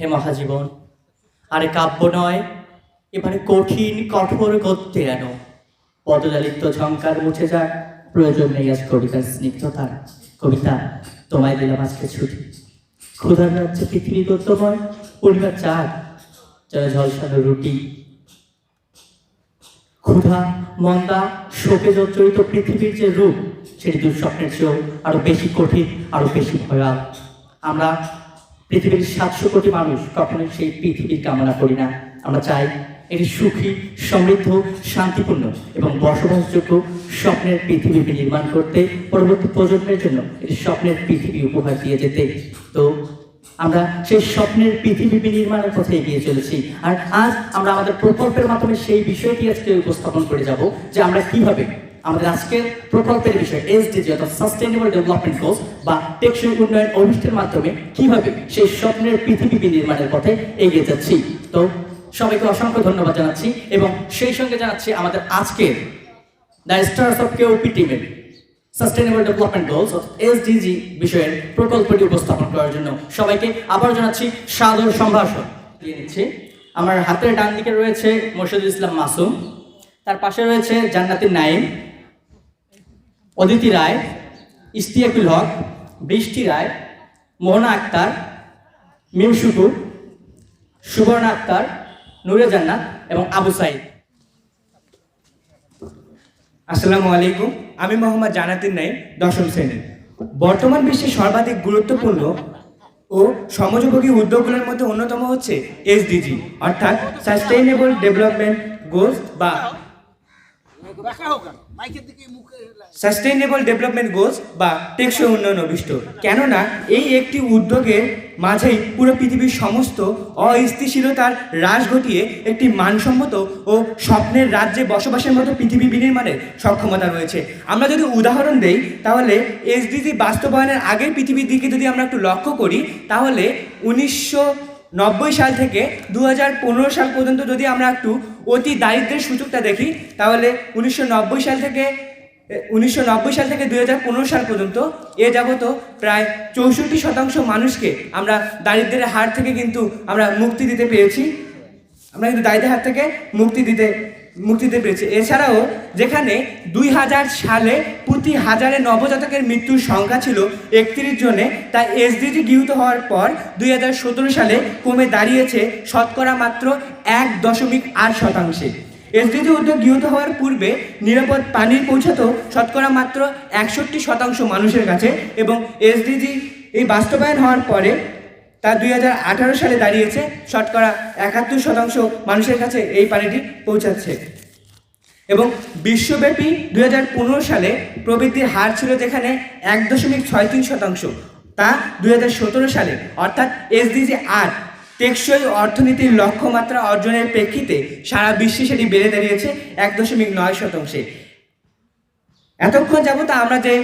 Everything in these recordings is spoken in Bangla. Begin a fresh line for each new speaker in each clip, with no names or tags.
হে মহাজীবন, আরে কাব্য নয়, এবারে কঠিন কঠোর গদ্যে এনো। পদলালিত্য ঝঙ্কার মুছে যাক, প্রয়োজন নেই আজ কবিতার স্নিগ্ধতার। কবিতা, তোমায় দিলাম আজকে ছুটি। ক্ষুধার রাজ্যে পৃথিবী গদ্যময়, পরিবার চাঁদ যারা ঝলসানো রুটি। ক্ষুধা, মন্দা, শোকে জর্জরিত পৃথিবীর যে রূপ, সেটি দুঃস্বপ্নের চেয়েও আরো বেশি কঠিন, আরো বেশি ভয়াল। আমরা পৃথিবীর 700 কোটি মানুষ কখনোই সেই পৃথিবীর কামনা করি না। আমরা চাই এটি সুখী, সমৃদ্ধ, শান্তিপূর্ণ এবং বসবাসযোগ্য স্বপ্নের পৃথিবী নির্মাণ করতে, পরবর্তী প্রজন্মের জন্য এটি স্বপ্নের পৃথিবী উপহার দিয়ে যেতে। তো আমরা সেই স্বপ্নের পৃথিবী নির্মাণের পথে এগিয়ে চলেছি। আর আজ আমরা আমাদের প্রকল্পের মাধ্যমে সেই বিষয়টি আজকে উপস্থাপন করে যাব যে আমরা কিভাবে আমাদের আজকের প্রকল্পের বিষয় এসডিজি অর্থাৎ সাস্টেইনেবল ডেভেলপমেন্ট গোলস বা টেকসই উন্নয়ন অভিষ্টের মাধ্যমে কিভাবে সেই স্বপ্নের পৃথিবী নির্মাণের পথে এগিয়ে যাচ্ছি। তো সবাইকে অসংখ্য ধন্যবাদ জানাচ্ছি এবং সেই সঙ্গে জানাচ্ছি আমাদের আজকের দ্য স্টার্স অফ কেওপি টিমের সাস্টেইনেবল ডেভেলপমেন্ট গোলস এসডিজি বিষয়ের প্রকল্পটি উপস্থাপন করার জন্য সবাইকে আবার জানাচ্ছি সাদর সম্ভাষণ দিয়ে নিচ্ছি। আমার হাতের ডান দিকে রয়েছে মোর্শেদুল ইসলাম মাসুম, তার পাশে রয়েছে জান্নাতুন নাঈম, অদিতি রায়, ইশতিয়াকুল হক, বৃষ্টি রায়, মোহনা আক্তার, মিম শুকুর, সুবর্ণা আক্তার, নূরে জান্নাত এবং আবু সাইদ।
আসসালামু আলাইকুম, আমি মোহাম্মদ জান্নাতুন নাঈম, দশম শ্রেণী। বর্তমান বিশ্বে সর্বাধিক গুরুত্বপূর্ণ ও সমযোপযোগী উদ্যোগগুলোর মধ্যে অন্যতম হচ্ছে এসডিজি অর্থাৎ সাস্টেইনেবল ডেভেলপমেন্ট গোলস বা সাস্টেইনেবল ডেভেলপমেন্ট গোলস বা টেকসই উন্নয়ন অভিষ্ট। কেননা এই একটি উদ্যোগের মাঝেই পুরো পৃথিবীর সমস্ত অস্থিতিশীলতার হ্রাস ঘটিয়ে একটি মানসম্মত ও স্বপ্নের রাজ্যে বসবাসের মতো পৃথিবী বিনির্মাণের সক্ষমতা রয়েছে। আমরা যদি উদাহরণ দেই তাহলে এসডিজি বাস্তবায়নের আগের পৃথিবীর দিকে যদি আমরা একটু লক্ষ্য করি তাহলে 1990 সাল থেকে 2015 সাল পর্যন্ত যদি আমরা একটু অতি দারিদ্র্যের সূচকটা দেখি তাহলে 1990 সাল থেকে 2015 সাল পর্যন্ত এ যাবত প্রায় 64% মানুষকে আমরা দারিদ্র্যের হার থেকে কিন্তু আমরা মুক্তি দিতে পেরেছি। দারিদ্র্যের হার থেকে মুক্তি দিতে পেরেছি। এছাড়াও যেখানে 2000 সালে প্রতি হাজারে নবজাতকের মৃত্যুর সংখ্যা ছিল 31 জনে, তা এসডিজি গৃহীত হওয়ার পর 2017 সালে কমে দাঁড়িয়েছে শতকরা মাত্র 1.8%। এসডিজি উদ্যোগ গৃহীত হওয়ার পূর্বে নিরাপদ পানি পৌঁছাতো শতকরা মাত্র 61% মানুষের কাছে এবং এসডিজি এই বাস্তবায়ন হওয়ার পরে তা 2018 সালে দাঁড়িয়েছে শতকরা 71% মানুষের কাছে এই পানিটি পৌঁছাচ্ছে। এবং বিশ্বব্যাপী 2015 সালে প্রবৃদ্ধির হার ছিল যেখানে 1.63%, তা 2017 সালে অর্থাৎ এসডিজি 8 টেকসই অর্থনীতির লক্ষ্যমাত্রা অর্জনের প্রেক্ষিতে সারা বিশ্বে সেটি বেড়ে দাঁড়িয়েছে 1.9%। এতক্ষণ যাবত আমরা যে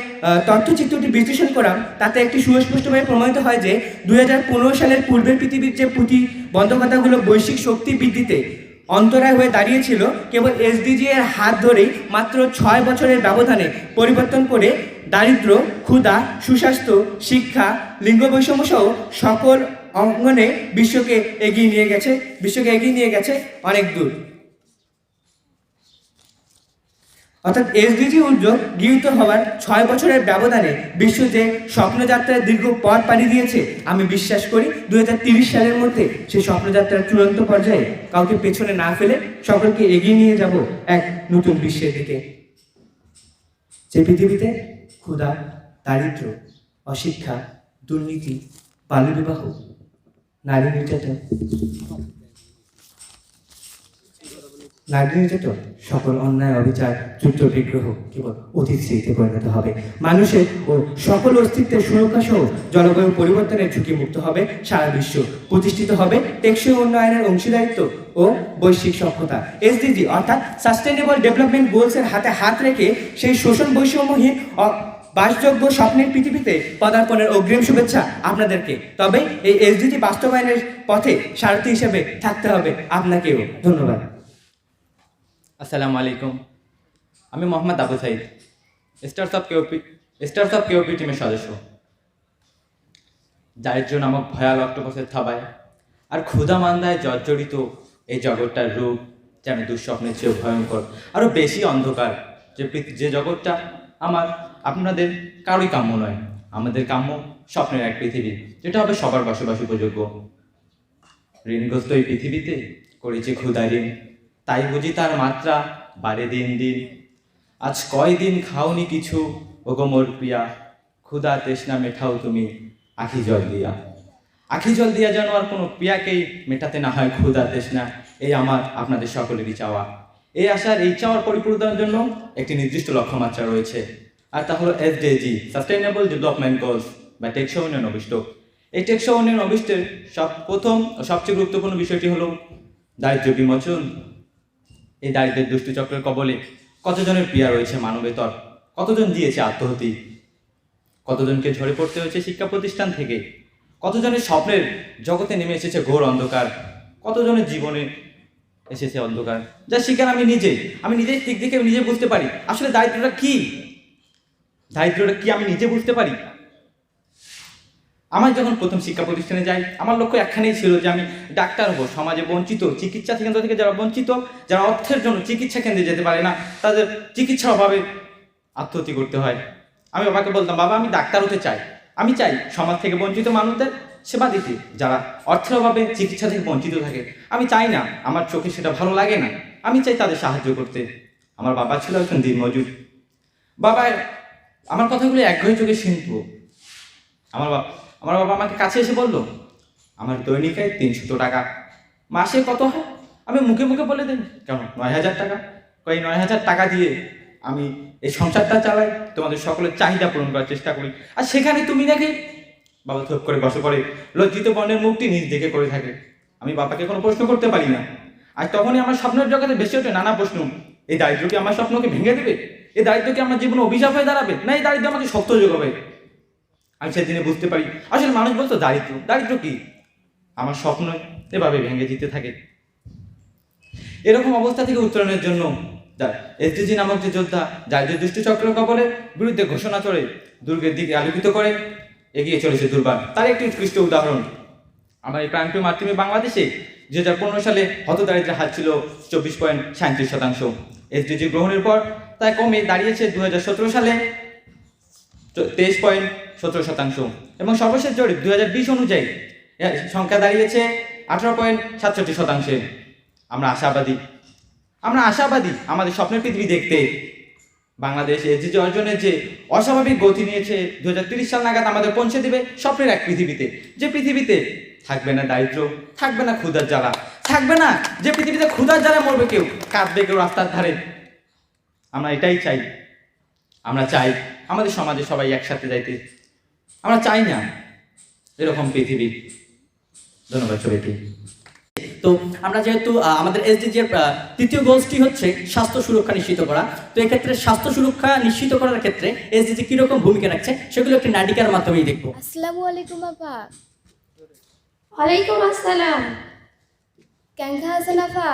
তথ্যচিত্রটি বিশ্লেষণ করলাম তাতে একটি সুস্পষ্টভাবে প্রমাণিত হয় যে 2015 সালের পূর্বের পৃথিবীর যে প্রতিবন্ধকতাগুলো বৈশ্বিক শক্তি বৃদ্ধিতে অন্তরায় হয়ে দাঁড়িয়েছিল, কেবল এসডিজি এর হাত ধরেই মাত্র 6 বছরের ব্যবধানে পরিবর্তন করে দারিদ্র্য, ক্ষুধা, সুস্বাস্থ্য, শিক্ষা, লিঙ্গ বৈষম্য সহ সকল অঙ্গনে বিশ্বকে এগিয়ে নিয়ে গেছে অনেক দূর। অর্থাৎ এসডিজি উদ্যোগ গৃহীত হওয়ার 6 বছরের ব্যবধানে বিশ্ব যে স্বপ্নযাত্রার দীর্ঘ পথ পাড়ি দিয়েছে, আমি বিশ্বাস করি 2030 সালের মধ্যে সেই স্বপ্নযাত্রার চূড়ান্ত পর্যায়ে কাউকে পেছনে না ফেলে সকলকে এগিয়ে নিয়ে যাব এক নতুন বিশ্বের দিকে, যে পৃথিবীতে ক্ষুধা, দারিদ্র্য, অশিক্ষা, দুর্নীতি, বাল্যবিবাহ, নারী নির্যাতন, সকল অন্যায়, অবিচার, যুদ্ধ, বিগ্রহ কেবল অতীত স্মৃতিতে পরিণত হবে। মানুষের ও সকল অস্তিত্বের সুরক্ষা সহ জলবায়ু পরিবর্তনের ঝুঁকি মুক্ত হবে সারা বিশ্ব। প্রতিষ্ঠিত হবে টেকসই উন্নয়নের অংশীদারিত্ব ও বৈশ্বিক সক্ষমতা। এসডিজি অর্থাৎ সাস্টেইনেবল ডেভেলপমেন্ট গোলসের হাতে হাত রেখে সেই শোষণ বৈষম্যহীন বাসযোগ্য স্বপ্নের পৃথিবীতে পদার্পণের অগ্রিম শুভেচ্ছা আপনাদেরকে। তবে এই এসডিজি বাস্তবায়নের পথে সারথি হিসেবে থাকতে হবে আপনাকেও। ধন্যবাদ।
আসসালামু আলাইকুম, আমি মোহাম্মদ আবু সাইদ, স্টার্স অফ কেওপি টিমের সদস্য। দারিদ্র্য নামক ভয়াল অক্টোপাসের থাবায় আর ক্ষুধা মান্দায় জর্জরিত এই জগৎটার রূপ যেন দুঃস্বপ্নের চেয়ে ভয়ঙ্কর, আরও বেশি অন্ধকার। যে জগৎটা আপনাদের কারোই কাম্য নয়। আমাদের কাম্য স্বপ্নের এক পৃথিবী, যেটা হবে সবার বসবাস উপযোগ্য। ঋণগ্রস্ত এই পৃথিবীতে করেছে ক্ষুধা ঋণ, তাই বুঝি তার মাত্রা বাড়ে দিন দিন। আজ কয়দিন খাওনি কিছু ওগো মোর প্রিয়া, ক্ষুধা তৃষ্ণা মেটাও তুমি আখি জল দিয়া। আখি জল দিয়া যেন আর কোনো প্রিয়াকেই মেটাতে না হয় ক্ষুধা তৃষ্ণা, এই আমার আপনাদের সকলেরই চাওয়া। এই আশার এই চাওয়ার পরিপূরণের জন্য একটি নির্দিষ্ট লক্ষ্যমাত্রা রয়েছে, আর তা হলো SDG, সাস্টেইনেবল ডেভেলপমেন্ট গোলস বা টেকসই উন্নয়ন অভিষ্ট। এই টেকসই উন্নয়ন অভিষ্টের প্রথম ও সবচেয়ে গুরুত্বপূর্ণ বিষয়টি হলো দারিদ্র্য বিমোচন। এই দারিদ্র্যের দুষ্টু চক্রের কবলে কতজনের প্রিয়া রয়েছে মানবেতর, কতজন দিয়েছে আত্মহতি, কতজনকে ঝরে পড়তে হয়েছে শিক্ষা প্রতিষ্ঠান থেকে, কতজনের স্বপ্নের জগতে নেমে এসেছে ঘোর অন্ধকার, কতজনের জীবনে এসেছে অন্ধকার, যার শিকার আমি নিজেই দিক থেকে নিজে বুঝতে পারি। আসলে দারিদ্রটা কি আমি নিজে বুঝতে পারি। আমার যখন প্রথম শিক্ষা প্রতিষ্ঠানে যাই, আমার লক্ষ্য একখানেই ছিল যে আমি ডাক্তার হবো। সমাজে বঞ্চিত, চিকিৎসা কেন্দ্র থেকে যারা বঞ্চিত, যারা অর্থের জন্য চিকিৎসা কেন্দ্রে যেতে পারে না, তাদের চিকিৎসার অভাবে আত্মহত্যা করতে হয়। আমি বাবাকে বলতাম, বাবা আমি ডাক্তার হতে চাই, আমি চাই সমাজ থেকে বঞ্চিত মানুষদের সেবা দিতে, যারা অর্থের অভাবে চিকিৎসা থেকে বঞ্চিত থাকে। আমি চাই না, আমার চোখে সেটা ভালো লাগে না, আমি চাই তাদের সাহায্য করতে। আমার বাবা ছিল একজন দিনমজুর। বাবা আমার কথাগুলো একঘেয়ে চোখে শুনত। আমার বাবা আমাকে কাছে এসে বলল, আমার দৈনিক আয় 300 টাকা, মাসে কত হয়? আমি মুখে মুখে বলে দিই, কেন 9,000 টাকা। কই 9,000 টাকা দিয়ে আমি এই সংসারটা চালাই, তোমাদের সকলের চাহিদা পূরণ করার চেষ্টা করি, আর সেখানে তুমি নাকি। বাবা থপ করে বসে পড়ে, লজ্জিত বর্ণের মুখটি নিজ দিকে করে থাকে। আমি বাবাকে কোনো প্রশ্ন করতে পারি না। আর তখনই আমার স্বপ্নের জগতে বেশি ওঠে নানা প্রশ্ন। এই দারিদ্র কি আমার স্বপ্নকে ভেঙে দেবে? এই দারিদ্র কি আমার জীবনে অভিশাপ হয়ে দাঁড়াবে, না এই দারিদ্র আমাকে শক্ত যোগাবে? আমি সেদিনে বুঝতে পারি আসলে মানুষ বলতো দারিদ্র কি, আমার স্বপ্ন এভাবে ভেঙে দিতে থাকে। এরকম অবস্থা থেকে উত্তরণের জন্য SDG নামক যে যোদ্ধা দারিদ্র দুষ্ট চক্র কবলের বিরুদ্ধে ঘোষণা করে দুর্গের দিকে আলোকিত করে এগিয়ে চলেছে দুর্বার, তার একটি উৎকৃষ্ট উদাহরণ আমার এই প্রাণপ্রিয় মাতৃভূমি বাংলাদেশে 2015 সালে হতদারিদ্র্যের হার ছিল 24.37%। SDG গ্রহণের পর তা কমে দাঁড়িয়েছে 2017 সালে 23.17%, এবং সর্বশেষ জরিপ 2020 অনুযায়ী সংখ্যা দাঁড়িয়েছে 18.67%। আমরা আশাবাদী আমাদের স্বপ্নের পৃথিবী দেখতে। বাংলাদেশ SDG অর্জনের যে অস্বাভাবিক গতি নিয়েছে, 2030 সাল নাগাদ আমাদের পৌঁছে দেবে স্বপ্নের এক পৃথিবীতে, যে পৃথিবীতে থাকবে না দারিদ্র, থাকবে না ক্ষুধার জ্বালা, থাকবে না যে পৃথিবীতে ক্ষুধার জ্বালা মরবে কেউ, কাঁদবে কেউ রাস্তার ধারে। আমরা এটাই চাই। আমরা চাই আমাদের সমাজে সবাই একসাথে যাইতে। আমরা চাই না এরকম পৃথিবী। ধন্যবাদ সবাইকে।
তো আমরা যেহেতু আমাদের SDG এর তৃতীয় গোলসটি হচ্ছে স্বাস্থ্য সুরক্ষা নিশ্চিত করা, তো এক্ষেত্রে স্বাস্থ্য সুরক্ষা নিশ্চিত করার ক্ষেত্রে SDG কিরকম ভূমিকা রাখছে সেগুলো একটি নাটিকার মাধ্যমেই দেখবো।
আসসালামু আলাইকুম আপা।
ওয়ালাইকুম আসসালাম।
কেমন আছেন আপা?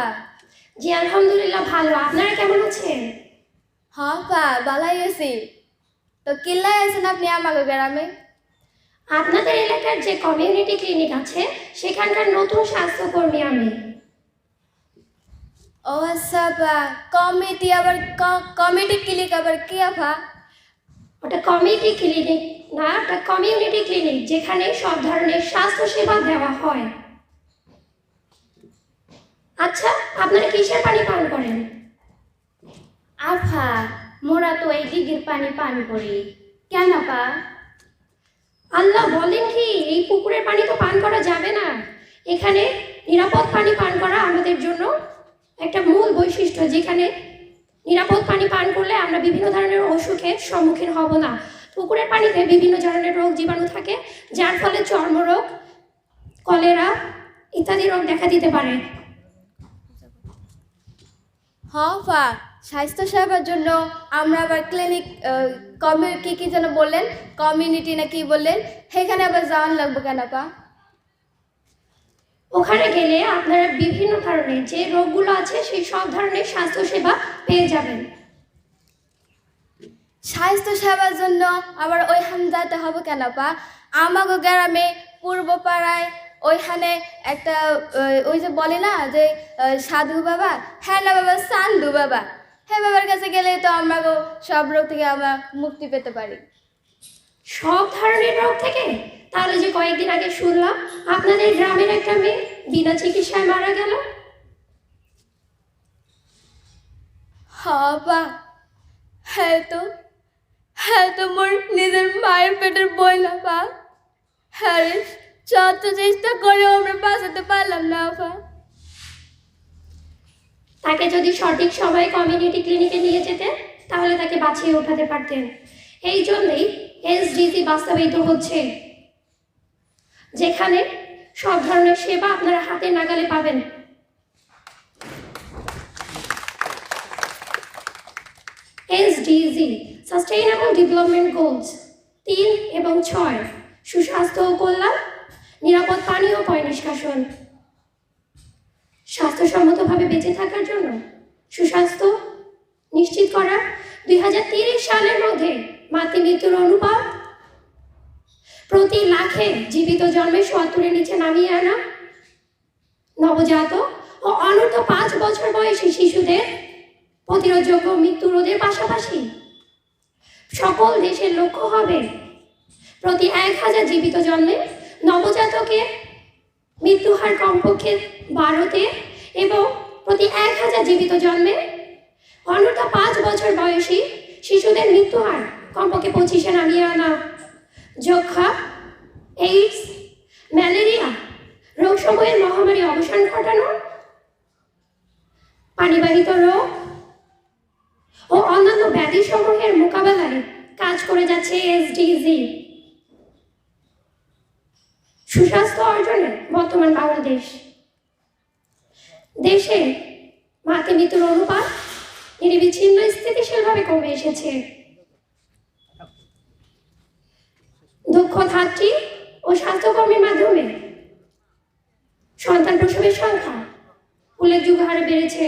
জি আলহামদুলিল্লাহ ভালো, আপনারা কেমন আছেন?
হ্যাঁ আপা ভালাই আছি। তো কিল্লায় আছেন আপনি আমাকে গ্রামে?
আপনাদের এলাকার যে কমিউনিটি ক্লিনিক আছে সেখানকার নতুন স্বাস্থ্যকর্মী আমি।
ও আচ্ছা আপা, কমিটি ক্লিনিক আবার কি আপা?
ওটা কমিউনিটি ক্লিনিক না, ওটা কমিউনিটি ক্লিনিক, যেখানে সব ধরনের স্বাস্থ্য সেবা দেওয়া হয়। আচ্ছা, আপনারা কিসের পানি পান করেন?
আপা মোরা তো এই দিঘির পানি পান করি। কেন আপা?
আল্লাহ বলেন কি, এই পুকুরের পানি তো পান করা যাবে না। এখানে নিরাপদ পানি পান করা আমাদের জন্য একটা মূল বৈশিষ্ট্য, যেখানে নিরাপদ পানি পান করলে আমরা বিভিন্ন ধরনের অসুখের সম্মুখীন হব না। পুকুরের পানিতে বিভিন্ন ধরনের রোগ জীবাণু থাকে, যার ফলে চর্মরোগ, কলেরা ইত্যাদি রোগ দেখা দিতে পারে।
হ্যাঁ আপা, স্বাস্থ্য সেবার জন্য আমরা আবার ক্লিনিক কি যেন বললেন, কমিউনিটি না কি বললেন, সেখানে আবার যাওয়ান লাগবে কেন আপা?
ওখানে গেলে আপনারা বিভিন্ন ধরনের যে রোগগুলো আছে সেই সব ধরনের স্বাস্থ্য সেবা পেয়ে যাবেন।
স্বাস্থ্য সেবার জন্য আবার ওইখানে যেতে হবে কেন আপা? আমাকে গ্রামে পূর্ব পাড়ায় ওইখানে একটা ওই যে বলে না যে সাধু বাবা, হ্যাঁ না বাবা সান্ধু বাবা, হ্যাঁ বাবার কাছে গেলে তো আমরা সব রোগ থেকে আমরা মুক্তি পেতে পারি।
সব ধরনের রোগ থেকে? তাহলে যে কয়েকদিন আগে শুনলাম আপনাদের গ্রামের একটা মেয়ে বিনা চিকিৎসায় মারা গেল।
হ্যাঁ বা, হ্যাঁ তো মোর নিজের মায়ের পেটের বই না বা, হ্যাঁ রে, যত চেষ্টা করেও আমরা বাঁচাতে পারলাম না আপা।
তাকে যদি সঠিক সময়ে কমিউনিটি ক্লিনিকে নিয়ে যেতেন তাহলে তাকে বাঁচিয়ে উঠাতে পারতেন। এই জন্যই এসডিজি বাস্তবায়িত হচ্ছে, যেখানে সব ধরনের সেবা আপনারা হাতে নাগালে পাবেন। এসডিজি সাস্টেইনেবল ডেভেলপমেন্ট গোলস 3 এবং 6, সুস্বাস্থ্য ও কল্যাণ, নিরাপদ পানি ও পয় নিষ্কাশন। স্বাস্থ্যসম্মতভাবে বেঁচে থাকার জন্য সুস্বাস্থ্য নিশ্চিত করা, 2030 সালের মধ্যে মাতৃমৃত্যুর অনুপাত প্রতি লাখে জীবিত জন্মে 70-এর নিচে নামিয়ে আনা, নবজাতক ও অনূর্ধ্ব 5 বছর বয়সী শিশুদের প্রতিরোধযোগ্য মৃত্যু রোধের পাশাপাশি সকল দেশের লক্ষ্য হবে প্রতি 1000 জীবিত জন্মে নবজাতকের মৃত্যু হার কমপক্ষে 12-তে এবং প্রতি 1000 জীবিত জন্মে অনূর্ধ্ব 5 বছর বয়সী শিশুদের মৃত্যু হার কমপক্ষে 25-এ নামিয়ে আনা, যক্ষ্মা, এইডস, ম্যালেরিয়া রোগসমূহের মহামারী অবসান ঘটানো, পানিবাহিত রোগ ও অন্যান্য ব্যাধিসমূহের মোকাবেলায় কাজ করে যাচ্ছে এসডিজি। সুস্বাস্থ্য অর্জনে বর্তমান বাংলাদেশ দেশে মাতৃমৃত্যুর অনুপাত নিরবিচ্ছিন্ন স্থিতিশীলভাবে কমে এসেছে। দক্ষ ধাত্রী ও স্বাস্থ্যকর্মীর মাধ্যমে সন্তান প্রসবের সংখ্যা উল্লেখযোগ্য হারে বেড়েছে।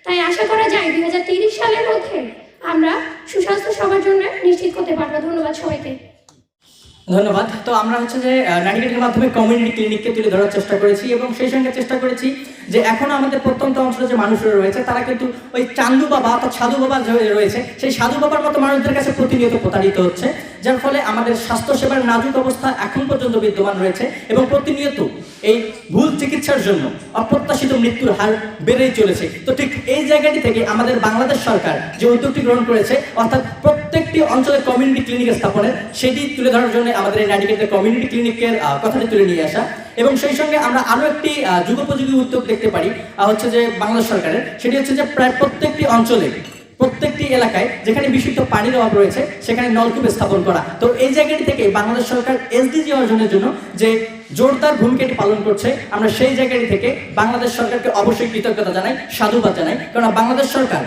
তাই আশা করা যায় 2030 সালের মধ্যে আমরা সুস্বাস্থ্য সবার জন্য নিশ্চিত করতে পারবো। ধন্যবাদ সবাইকে।
ধন্যবাদ। তো আমরা হচ্ছে যে নাটিকেটের মাধ্যমে কমিউনিটি ক্লিনিককে তুলে ধরার চেষ্টা করেছি এবং সেই সঙ্গে চেষ্টা করেছি যে এখনো আমাদের প্রত্যন্ত অঞ্চলে যে মানুষরা রয়েছে তারা কিন্তু ওই চান্দু বাবা অর্থাৎ সাধু বাবা যে রয়েছে সেই সাধু বাবার মতো মানুষদের কাছে প্রতিনিয়ত প্রতারিত হচ্ছে, যার ফলে আমাদের স্বাস্থ্যসেবার নাজুক অবস্থা এখন পর্যন্ত বিদ্যমান রয়েছে এবং প্রতিনিয়ত এই ভুল চিকিৎসার জন্য অপ্রত্যাশিত মৃত্যুর হার বেড়েই চলেছে। তো ঠিক এই জায়গাটি থেকে আমাদের বাংলাদেশ সরকার যে উদ্যোগটি গ্রহণ করেছে অর্থাৎ প্রত্যেকটি অঞ্চলে কমিউনিটি ক্লিনিক স্থাপনের, সেটি তুলে ধরার জন্য আমাদের এই নাটিকেটের কমিউনিটি ক্লিনিকের কথাটি তুলে নিয়ে আসা এবং সেই সঙ্গে আমরা আরও একটি যুগোপযোগী উদ্যোগ দেখতে পারি হচ্ছে যে বাংলাদেশ সরকারের, সেটি হচ্ছে যে প্রায় প্রত্যেকটি অঞ্চলে প্রত্যেকটি এলাকায় যেখানে বিশুদ্ধ পানির অভাব রয়েছে সেখানে নলকূপ স্থাপন করা। তো এই জায়গাটি থেকে বাংলাদেশ সরকার এসডিজি অর্জনের জন্য যে জোরদার ভূমিকাটি পালন করছে, আমরা সেই জায়গাটি থেকে বাংলাদেশ সরকারকে অবশ্যই কৃতজ্ঞতা জানাই, সাধুবাদ জানাই, কারণ বাংলাদেশ সরকার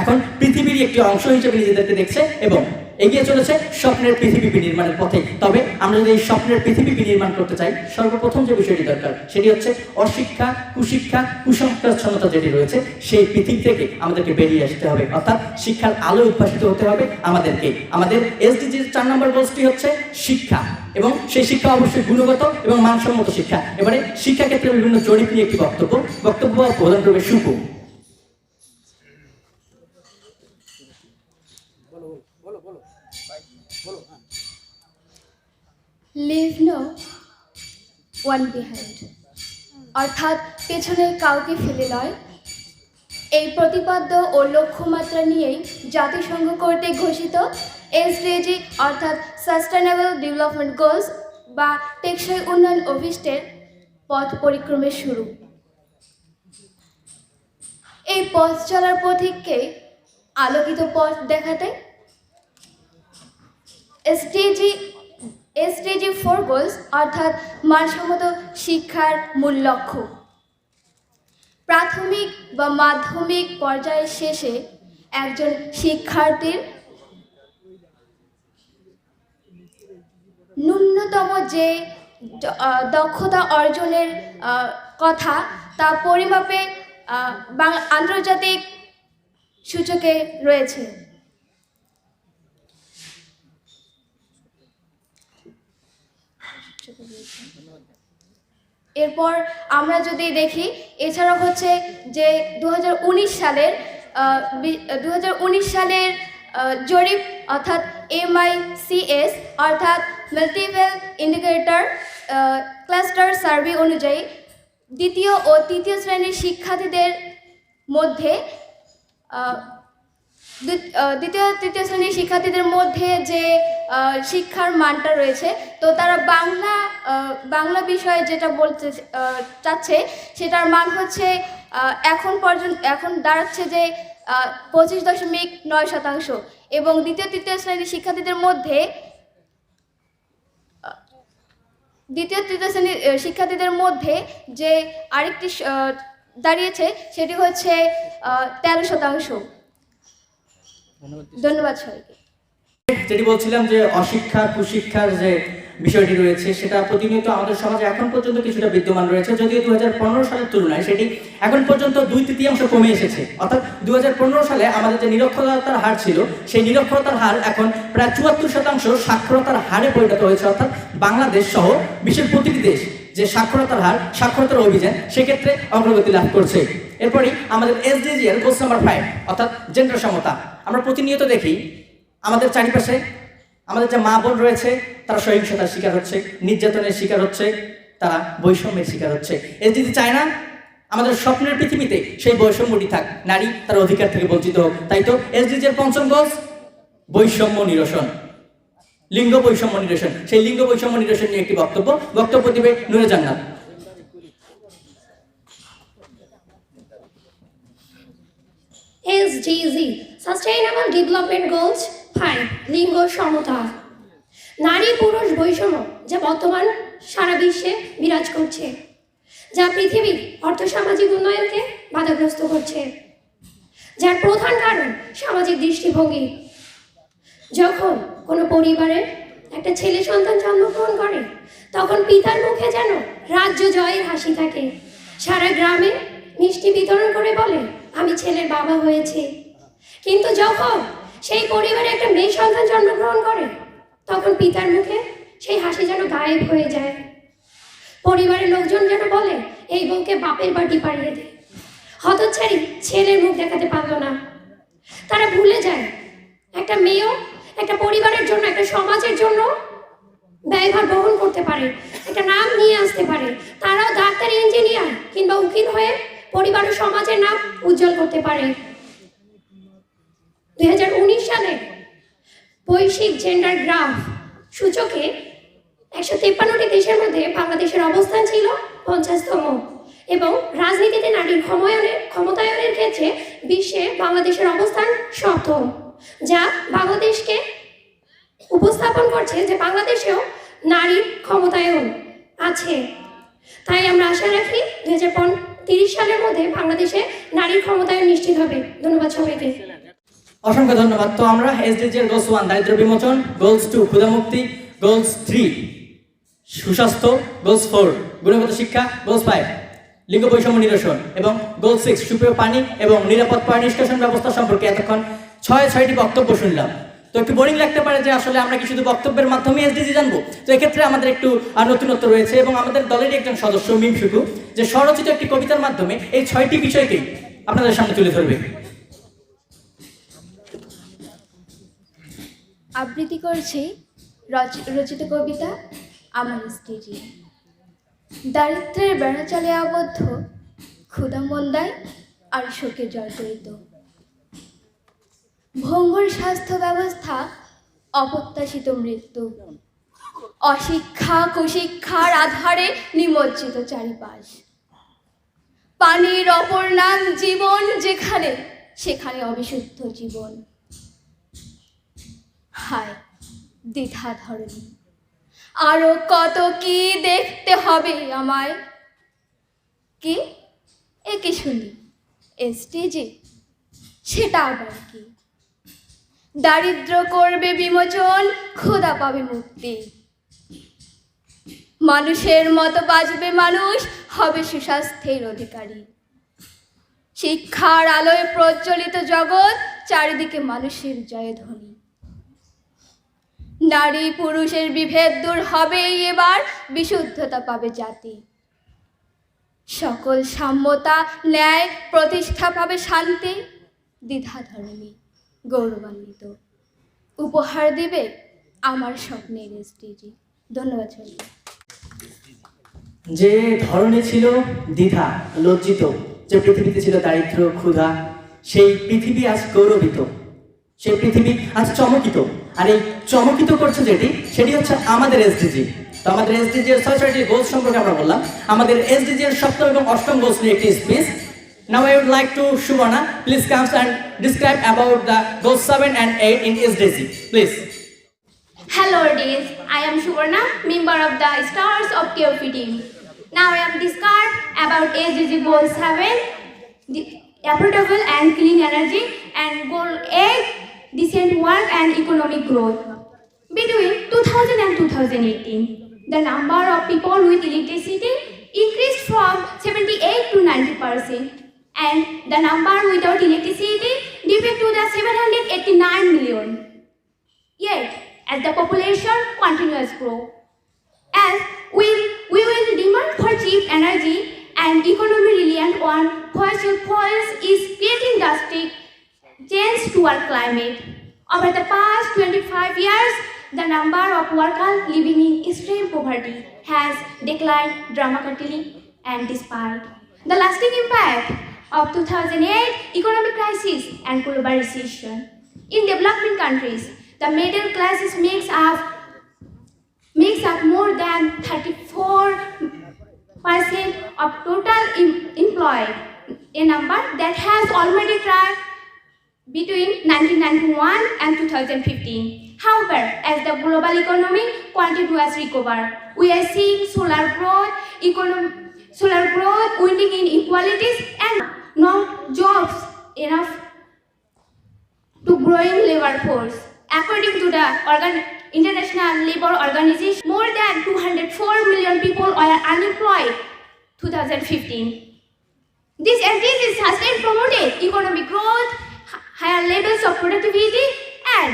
এখন পৃথিবীর একটি অংশ হিসেবে নিজেদেরকে দেখছে এবং এগিয়ে চলেছে স্বপ্নের পৃথিবী বিনির্মাণের পথে। তবে আমরা যদি এই স্বপ্নের পৃথিবী বিনির্মাণ করতে চাই, সর্বপ্রথম যে বিষয়টি দরকার সেটি হচ্ছে অশিক্ষা, কুশিক্ষা, কুসংস্কারচ্ছন্নতা যেটি রয়েছে সেই পৃথিবী থেকে আমাদেরকে বেরিয়ে আসতে হবে, অর্থাৎ শিক্ষার আলোয় উদ্ভাসিত হতে হবে আমাদেরকে। আমাদের এসডিজির 4 নম্বর গোলসটি হচ্ছে শিক্ষা এবং সেই শিক্ষা অবশ্যই গুণগত এবং মানসম্মত শিক্ষা। এবারে শিক্ষা ক্ষেত্রে বিভিন্ন জরিপ নিয়ে একটি বক্তব্য প্রদান করবে Suku.
Leave no one behind, অর্থাৎ পেছনে কাউকে ফেলে নয়, এই প্রতিপাদ্য ও লক্ষ্যমাত্রা নিয়েই জাতিসংঘ কর্তৃক ঘোষিত এসডিজি অর্থাৎ সাস্টেনেবল ডেভেলপমেন্ট গোলস বা টেকসই উন্নয়ন অভিষ্টের পথ পরিক্রমের শুরু। এই পথ চলার পথিককে আলোকিত পথ দেখাতে এসডিজি 4 গোলস অর্থাৎ মানসম্মত শিক্ষার মূল লক্ষ্য। প্রাথমিক বা মাধ্যমিক পর্যায়ের শেষে একজন শিক্ষার্থীর ন্যূনতম যে দক্ষতা অর্জনের কথা তা পরিমাপে আন্তর্জাতিক সূচকে রয়েছে। এরপর আমরা যদি দেখি এছাড়া হচ্ছে যে 2019 সালের জরিপ অর্থাৎ MICS অর্থাৎ মাল্টিপল ইন্ডিকেটর ক্লাস্টার সার্ভে অনুযায়ী দ্বিতীয় ও তৃতীয় শ্রেণীর শিক্ষার্থীদের মধ্যে দ্বিতীয় তৃতীয় শ্রেণীর শিক্ষার্থীদের মধ্যে যে শিক্ষার মানটা রয়েছে, তো তারা বাংলা বিষয়ে যেটা বলতে চাচ্ছে সেটার মান হচ্ছে এখন দাঁড়াচ্ছে যে 25.9%, এবং দ্বিতীয় তৃতীয় শ্রেণীর শিক্ষার্থীদের মধ্যে যে আরেকটি দাঁড়িয়েছে সেটি হচ্ছে 13%। ধন্যবাদ সবাইকে।
যেটি বলছিলাম যে অশিক্ষা কুশিক্ষার যে বিষয়টি রয়েছে সেটা প্রতিনিয়ত আমাদের সমাজে এখন পর্যন্ত কিছুটা বিদ্যমান রয়েছে, যদিও 2015 সালের তুলনায় সেটি এখন পর্যন্ত 2/3 কমে এসেছে। অর্থাৎ 2015 সালে আমাদের যে নিরক্ষরতার হার ছিল সেই নিরক্ষরতার হার এখন প্রায় 74% সাক্ষরতার হারে পরিণত হয়েছে। অর্থাৎ বাংলাদেশ সহ বিশ্বের প্রতিটি দেশ যে সাক্ষরতার হার, সাক্ষরতার অভিযান সেক্ষেত্রে অগ্রগতি লাভ করছে। এরপরই আমাদের SDG এর গোল নাম্বার 5 অর্থাৎ জেন্ডার সমতা। আমরা প্রতিনিয়ত দেখি আমাদের চারিপাশে আমাদের যে মা বোন রয়েছে তারা সহিংসতার শিকার হচ্ছে, নির্যাতনের শিকার হচ্ছে, তারা বৈষম্যের শিকার হচ্ছে। SDG চায় না আমাদের স্বপ্নের পৃথিবীতে সেই বৈষম্যটি থাক, নারী তার অধিকার থেকে বঞ্চিত হোক। তাই তো SDG এর 5ম গোল বৈষম্য নিরসন, লিঙ্গ বৈষম্য নিরসন। সেই লিঙ্গ বৈষম্য নিরসন নিয়ে একটি বক্তব্য দিবে নূরে জান্নাত।
SDG সাস্টেইনেবল ডেভেলপমেন্ট গোলস 5 লিঙ্গ সমতা। নারী পুরুষ বৈষম্য যা বর্তমান সারা বিশ্বে বিরাজ করছে, যা পৃথিবীর অর্থসামাজিক উন্নয়নকে বাধাগ্রস্ত করছে, যার প্রধান কারণ সামাজিক দৃষ্টিভঙ্গি। যখন কোনো পরিবারে একটা ছেলে সন্তান জন্মগ্রহণ করে তখন পিতার মুখে যেন রাজ্য জয়ের হাসি থাকে, সারা গ্রামে মিষ্টি বিতরণ করে বলে আমি ছেলের বাবা হয়েছি। কিন্তু যখন সেই পরিবারে একটা মেয়ে সন্তান জন্মগ্রহণ করে তখন পিতার মুখে সেই হাসি যেন গায়েব হয়ে যায়। পরিবারের লোকজন যেন বলে এই বউকে বাপের বাটি পাড়িয়ে দে। হতচ্ছাড়ি ছেলের মুখ দেখাতে পারলো না। তারা ভুলে যায় একটা মেয়েও একটা পরিবারের জন্য, একটা সমাজের জন্য ব্যয়ভার বহন করতে পারে, একটা নাম নিয়ে আসতে পারে। তারাও ডাক্তার, ইঞ্জিনিয়ার কিংবা উকিল হয়ে পরিবার ও সমাজের নাম উজ্জ্বল করতে পারে। 2019 সালে বৈশ্বিক জেন্ডার গ্রাফ সূচকে 153টি দেশের মধ্যে বাংলাদেশের অবস্থান ছিল 50তম, এবং রাজনীতিতে নারীর ক্ষমতায়নের ক্ষেত্রে বিশ্বে বাংলাদেশের অবস্থান 7ম, যা বাংলাদেশকে উপস্থাপন করছে যে বাংলাদেশেও নারীর ক্ষমতায়ন আছে। তাই আমরা আশা রাখি 2030 সালের মধ্যে বাংলাদেশে নারীর ক্ষমতায়ন নিশ্চিত হবে। ধন্যবাদ সবাইকে।
অসংখ্য ধন্যবাদ। তো আমরা SDG এর গোলস 1 দারিদ্র বিমোচন, গোলস 2 ক্ষুধামুক্তি, গোলস 3 সুস্বাস্থ্য, গোলস 4 গুণগত শিক্ষা, গোলস 5 লিঙ্গ বৈষম্য নিরসন এবং গোল 6 সুপেয় পানি এবং নিরাপদ পানি নিষ্কাশন ব্যবস্থা সম্পর্কে এতক্ষণ 6টি বক্তব্য শুনলাম। তো একটু বোরিং লাগতে পারে যে আসলে আমরা কি শুধু বক্তব্যের মাধ্যমে SDG জানবো। তো এক্ষেত্রে আমাদের একটু নতুনত্ব রয়েছে এবং আমাদের দলেরই একজন সদস্য মিম শুকু যে স্বরচিত একটি কবিতার মাধ্যমে এই 6টি বিষয়কেই আপনাদের সামনে তুলে ধরবে।
আবৃত্তি করছি রচিত কবিতা আমার SDG। দারিদ্র্যের বেড়াচালে আবদ্ধ, ক্ষুধা মন্দায় আর শোকে জর্জরিত, ভঙ্গুর স্বাস্থ্য ব্যবস্থা, অপ্রত্যাশিত মৃত্যু, অশিক্ষা কুশিক্ষার আধারে নিমজ্জিত চারিপাশ, পানির অপর নাম জীবন, যেখানে সেখানে অবিশুদ্ধ জীবন। হায় দ্বিধা ধরণী, আরো কত কি দেখতে হবে আমায়। কি একে শুনি SDG, সেটা আবার কি? দারিদ্র করবে বিমোচন, ক্ষুধা পাবে মুক্তি, মানুষের মতো বাঁচবে মানুষ, হবে সুস্বাস্থ্যের অধিকারী। শিক্ষার আলোয় প্রজ্বলিত জগৎ, চারিদিকে মানুষের জয়ধ্বনি। নারী পুরুষের বিভেদ দূর হবেই এবার, বিশুদ্ধতা পাবে জাতি। সকল সাম্যতা ন্যায় প্রতিষ্ঠা পাবে শান্তি, দ্বিধা ধরণী গৌরবান্বিত উপহার দেবে আমার স্বপ্নের এসডিজি। ধন্যবাদ সবাইকে।
যে ধরনে ছিল দ্বিধা, লজ্জিত, যে পৃথিবীতে ছিল দারিদ্র, ক্ষুধা, সেই পৃথিবী আজ গৌরবিত, সেই পৃথিবী আজ চমকিত। আর এই চমকিত করছে সেটি হচ্ছে আমাদের এসডিজি। তো আমাদের এসডিজি এর ৬টি গোলস সম্পর্কে আমরা বললাম। আমাদের এসডিজি এর ৭ম এবং ৮ম গোলস নিয়ে একটি speech. Now I would like to Shubhana please come and describe about the goals 7 and 8 in SDG, please.
Hello dears, I am Suvarna, member of the Stars of KOP team. Now I am discuss about SDG Goal 7, the affordable and clean energy, and Goal 8, decent work and economic growth. Between 2000 and 2018, the number of people with electricity increased from 78 to 90%, and the number without electricity dipped to the 789 million. Yet, as the population continues to grow, as we will demand for cheap energy and economy reliant on fossil fuels is creating drastic change to our climate. Over the past 25 years, the number of workers living in extreme poverty has declined dramatically, and despite the lasting impact of 2008 economic crisis and global recession in developing countries, the middle classes makes up more than 34% of total employed, a number that has already tracked between 1991 and 2015. However, as the global economy continues to recover, we are seeing solar growth, winding inequalities, and not jobs enough to growing labor force. According to the International Labour Organization, more than 204 million people are unemployed 2015. This SDG is sustained promoted economic growth, higher levels of productivity, and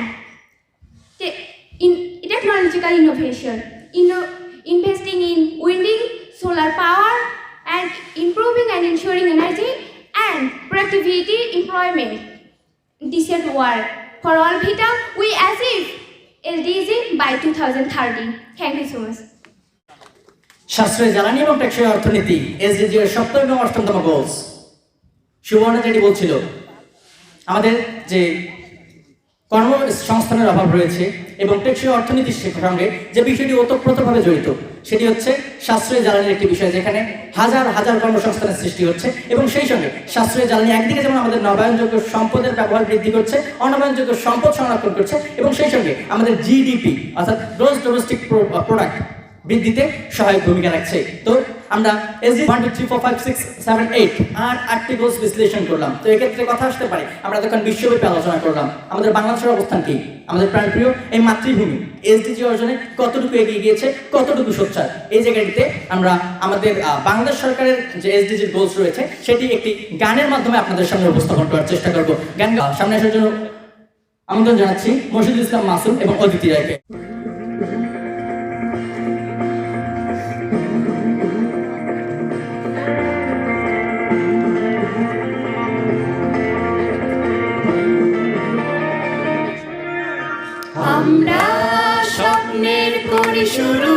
in technological innovation, investing in winding, solar power, and improving and ensuring energy and productivity employment, decent work for all people. We achieve SDG by 2030. Thank you so much.
সাশ্রয়ী জ্বালানি এবং টেকসই অর্থনীতি এসডিজি এর ৭ম এবং ৮তম গোলস। সুবর্ণা যেটি বলছিল, আমাদের যে কর্মসংস্থানের অভাব রয়েছে এবং টেকসই অর্থনীতির সঙ্গে যে বিষয়টি ওতপ্রোতভাবে জড়িত, সেটি হচ্ছে সাশ্রয়ী জ্বালানির একটি বিষয়, যেখানে হাজার হাজার কর্মসংস্থানের সৃষ্টি হচ্ছে। এবং সেই সঙ্গে সাশ্রয়ী জ্বালানি একদিকে যেমন আমাদের নবায়নযোগ্য সম্পদের ব্যবহার বৃদ্ধি করছে, অনবায়নযোগ্য সম্পদ সংরক্ষণ করছে, এবং সেই সঙ্গে আমাদের জিডিপি অর্থাৎ গ্রোস ডোমেস্টিক প্রোডাক্ট বৃদ্ধিতে সহায়ক ভূমিকা রাখছে। তো আমরা এসডি 1 2 3 4 5 6 7 8 আর 8টি গোলস বিশ্লেষণ করলাম। তো এক্ষেত্রে কথা আসতে পারে, আমরা তখন বিশ্বব্যাপী আলোচনা করলাম আমাদের বাংলাদেশের অবস্থান কি, আমাদের প্রাণপ্রিয় এই মাতৃভূমি এসডিজি অর্জনে কতটুকু এগিয়ে গিয়েছে, কতটুকু সোচ্চার। এই জায়গাটিতে আমরা আমাদের বাংলাদেশ সরকারের যে এসডিজির গোলস রয়েছে সেটি একটি গানের মাধ্যমে আপনাদের সামনে উপস্থাপন করার চেষ্টা করব। গান সামনে আসার জন্য আমন্ত্রণ জানাচ্ছি মশিদুল ইসলাম মাসুম এবং অদিতি রায়কে।
আমরা স্বপ্নের করি শুরু,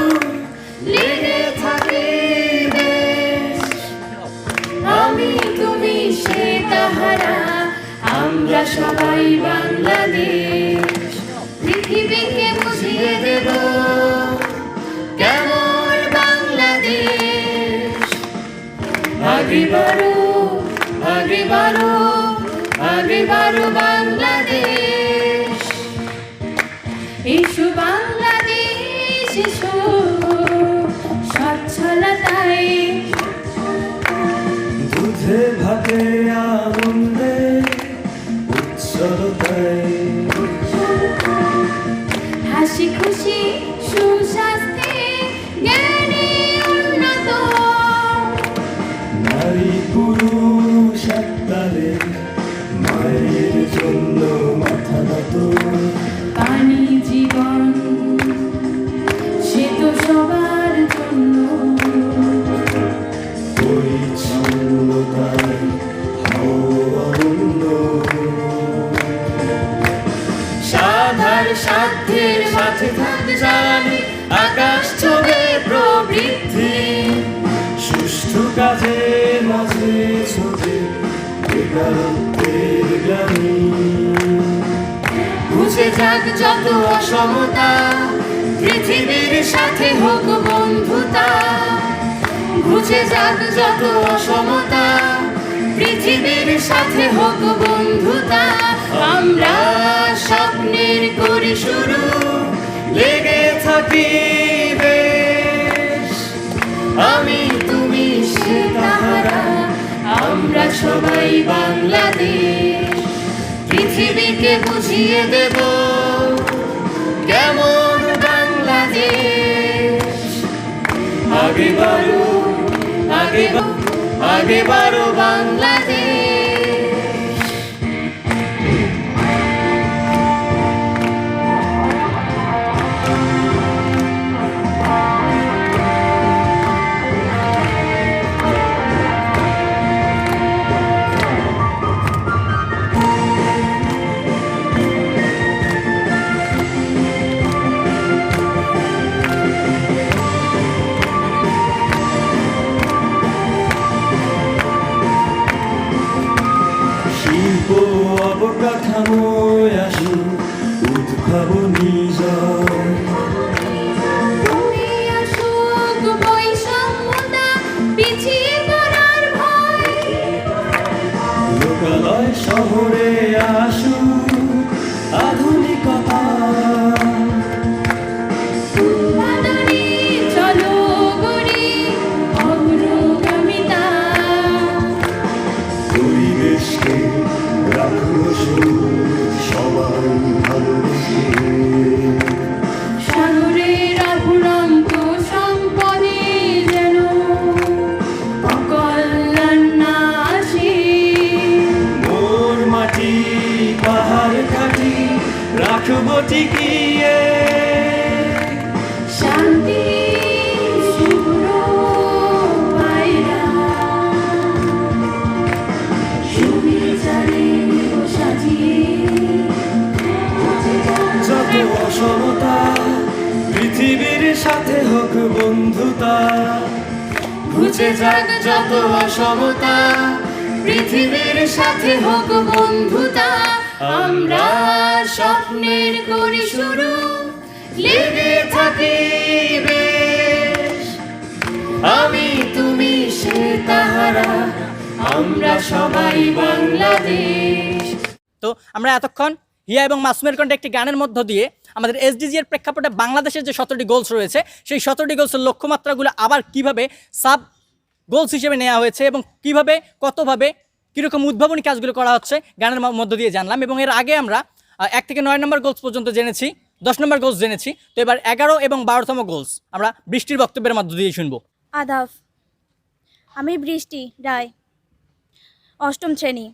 লেগে থাকে দেশ, আমি তুমি সে তাহারা, আমরা সবাই বাংলাদেশ। পৃথিবীকে বুঝিয়ে দেব কেমন বাংলাদেশ। আগে বাড়ো, আগে বাড়ো, আগে বাড়ো বাংলাদেশ। এসো বাংলাদেশ, এসো সচ্ছলতায়,
দুধে ভাতে আনন্দে উৎসলতায়,
হাসি খুশি সুস্বাস্থ্যে জ্ঞানে উন্নত,
নারী পুরুষ একতালে মায়ের বেকারত্বের গ্লানি।
বুঝে যাক যত অসমতা, পৃথিবীর সাথে হোক বন্ধুতা। বুঝে যাক যত অসমতা, পৃথিবীর সাথে হোক বন্ধুতা। আমরা স্বপ্নের করি শুরু, লেগে থাকি বেশ। আমি তুমি সে তাহারা, আমরা সবাই বাংলাদেশ। পৃথিবীকে বুঝিয়ে দেব কেমন বাংলাদেশ। আগে বাড়ো, আগে বাড়ো বাংলাদেশ।
শিল্প অবকাঠামোয় আসুক উদ্ভাবনী জয়।
তুমি আসুক বৈষম্যতা, পিছিয়ে পড়ার ভয়।
লোকালয় শহরে আসুক আধুনিকতা।
উন্মাদনে চলো গড়ি অগ্রগামিতা।
পরিবেশকে রাখো সুন্দর, সবাই ভালোবেসে।
সাগরের অফুরন্ত সম্পদে যেন অকল্যাণ না আসে।
মোর মাটি পাহাড় কাটি রাখবো টিকিয়ে।
শান্তি শুভ্র পায়রা, সুবিচারে সাজিয়ে।
যত অসমতা, পৃথিবীর সাথে হোক বন্ধুতা।
বুঝে যাক যত অসমতা, পৃথিবীর সাথে হোক বন্ধুতা। আমরা স্বপ্নের করি শুরু, লেগে থাকি বেশ। আমি তুমি সে তাহারা, আমরা সবাই বাংলাদেশ।
তো আমরা এতক্ষণ হিয়া এবং মাসুমের কণ্ঠে একটি গানের মধ্য দিয়ে আমাদের এসডিজি এর প্রেক্ষাপটে বাংলাদেশের যে 17টি গোলস রয়েছে সেই 17টি গোলসের লক্ষ্যমাত্রাগুলো আবার কিভাবে সাব গোলস হিসেবে নেওয়া হয়েছে এবং কিভাবে কতভাবে কীরকম উদ্ভাবনী কাজগুলো করা হচ্ছে গানের মধ্য দিয়ে জানলাম। এবং এর আগে আমরা 1 থেকে 9 নম্বর গোলস পর্যন্ত জেনেছি, 10 নম্বর গোলস জেনেছি। তো এবার 11 এবং 12তম গোলস আমরা বৃষ্টির বক্তব্যের মধ্য দিয়ে শুনবো।
আদাব, আমি বৃষ্টি রায়, 8ম শ্রেণী।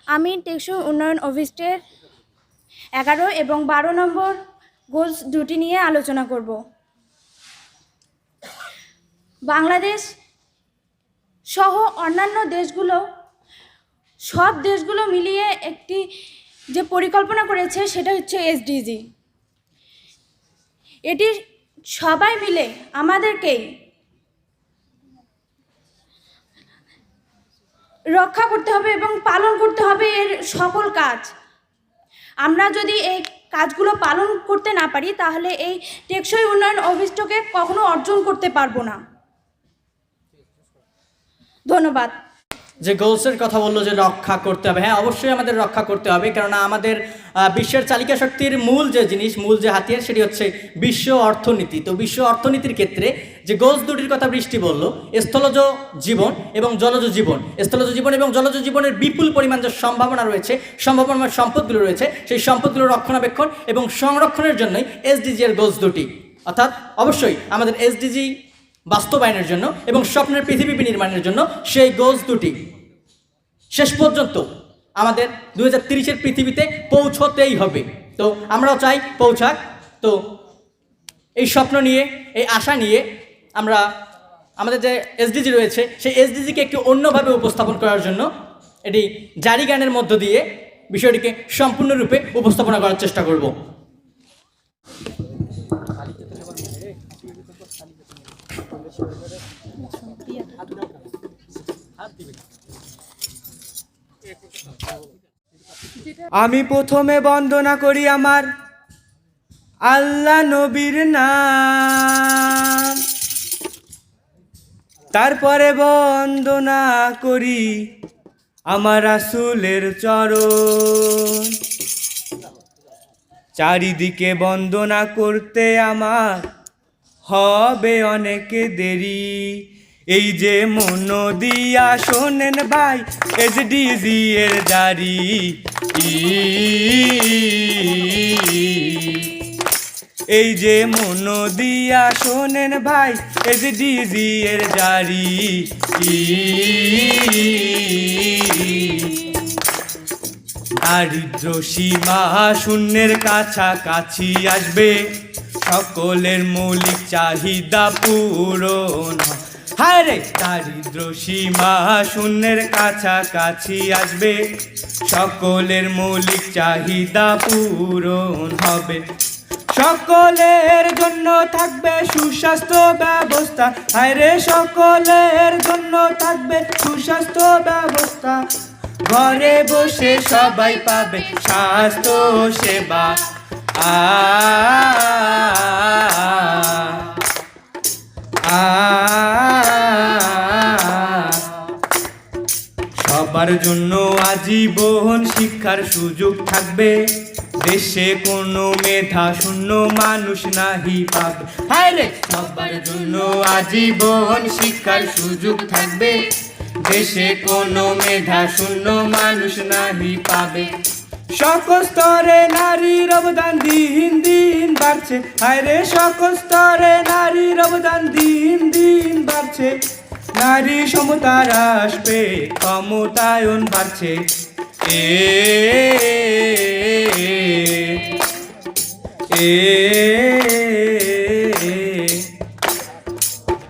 আমি টেকসই উন্নয়ন অভিষ্টের 11 এবং 12 নম্বর গোলস দুটি নিয়ে আলোচনা করব। বাংলাদেশ সহ অন্যান্য দেশগুলো, সব দেশগুলো মিলিয়ে একটি যে পরিকল্পনা করেছে সেটা হচ্ছে এসডিজি। এটি সবাই মিলে আমাদেরকেই রক্ষা করতে হবে এবং পালন করতে হবে এর সকল কাজ। আমরা যদি এই কাজগুলো পালন করতে না পারি তাহলে এই টেকসই উন্নয়ন অভিষ্টকে কখনো অর্জন করতে পারবো না। ধন্যবাদ।
যে গোলসের কথা বললো যে রক্ষা করতে হবে, হ্যাঁ অবশ্যই আমাদের রক্ষা করতে হবে, কেননা আমাদের বিশ্বের চালিকা শক্তির মূল যে জিনিস, মূল যে হাতিয়ার সেটি হচ্ছে বিশ্ব অর্থনীতি। তো বিশ্ব অর্থনীতির ক্ষেত্রে যে গোলস দুটির কথা বৃষ্টি বললো, স্থলজ জীবন এবং জলজ জীবন, স্থলজ জীবন এবং জলজ জীবনের বিপুল পরিমাণ যে সম্ভাবনা রয়েছে, সম্ভাবনাময় সম্পদগুলো রয়েছে, সেই সম্পদগুলো রক্ষণাবেক্ষণ এবং সংরক্ষণের জন্যই এসডিজি এর গোলস দুটি। অর্থাৎ অবশ্যই আমাদের এসডিজি বাস্তবায়নের জন্য এবং স্বপ্নের পৃথিবী বিনির্মাণের জন্য সেই গোলস দুটি শেষ পর্যন্ত আমাদের 2030-এর পৃথিবীতে পৌঁছতেই হবে। তো আমরাও চাই পৌঁছাক। তো এই স্বপ্ন নিয়ে, এই আশা নিয়ে আমরা আমাদের যে এসডিজি রয়েছে সেই এসডিজিকে একটু অন্যভাবে উপস্থাপন করার জন্য এটি জারি গানের মধ্য দিয়ে বিষয়টিকে সম্পূর্ণরূপে উপস্থাপনা করার চেষ্টা করব।
আমি প্রথমে বন্দনা করি আমার আল্লাহ নবীর নাম, তারপরে বন্দনা করি আমার রাসূলের চরণ। চারিদিকে বন্দনা করতে আমার হবে অনেক দেরি। এই যে মন দিয়া শোনেন ভাই এসডিজি এর জারি, এই যে মন দিয়া শোনেন ভাই এসডিজি এর জারি। দারিদ্র সীমা শূন্যের কাছাকাছি আসবে, সকলের মৌলিক চাহিদা পূরণ। হায় রে, দারিদ্র সীমা শূন্যের কাছাকাছি আসবে, সকলের মৌলিক চাহিদা পূরণ হবে। সকলের জন্য থাকবে সুস্বাস্থ্য ব্যবস্থা, হায় রে সকলের জন্য থাকবে সুস্বাস্থ্য ব্যবস্থা। ঘরে বসে সবাই পাবে স্বাস্থ্য সেবা। সবার জন্য আজীবন শিক্ষার সুযোগ থাকবে, দেশে কোনো মেধা শূন্য মানুষ নাহি পাবে। হায় রে, সবার জন্য আজীবন শিক্ষার সুযোগ থাকবে, দেশে কোনো মেধা শূন্য মানুষ নাহি পাবে। সকল স্তরে নারীর অবদান দিন দিন বাড়ছে, হায় রে সকল স্তরে নারীর অবদান দিন দিন বাড়ছে। নারী সমতার আসবে, ক্ষমতায়ন বাড়ছে।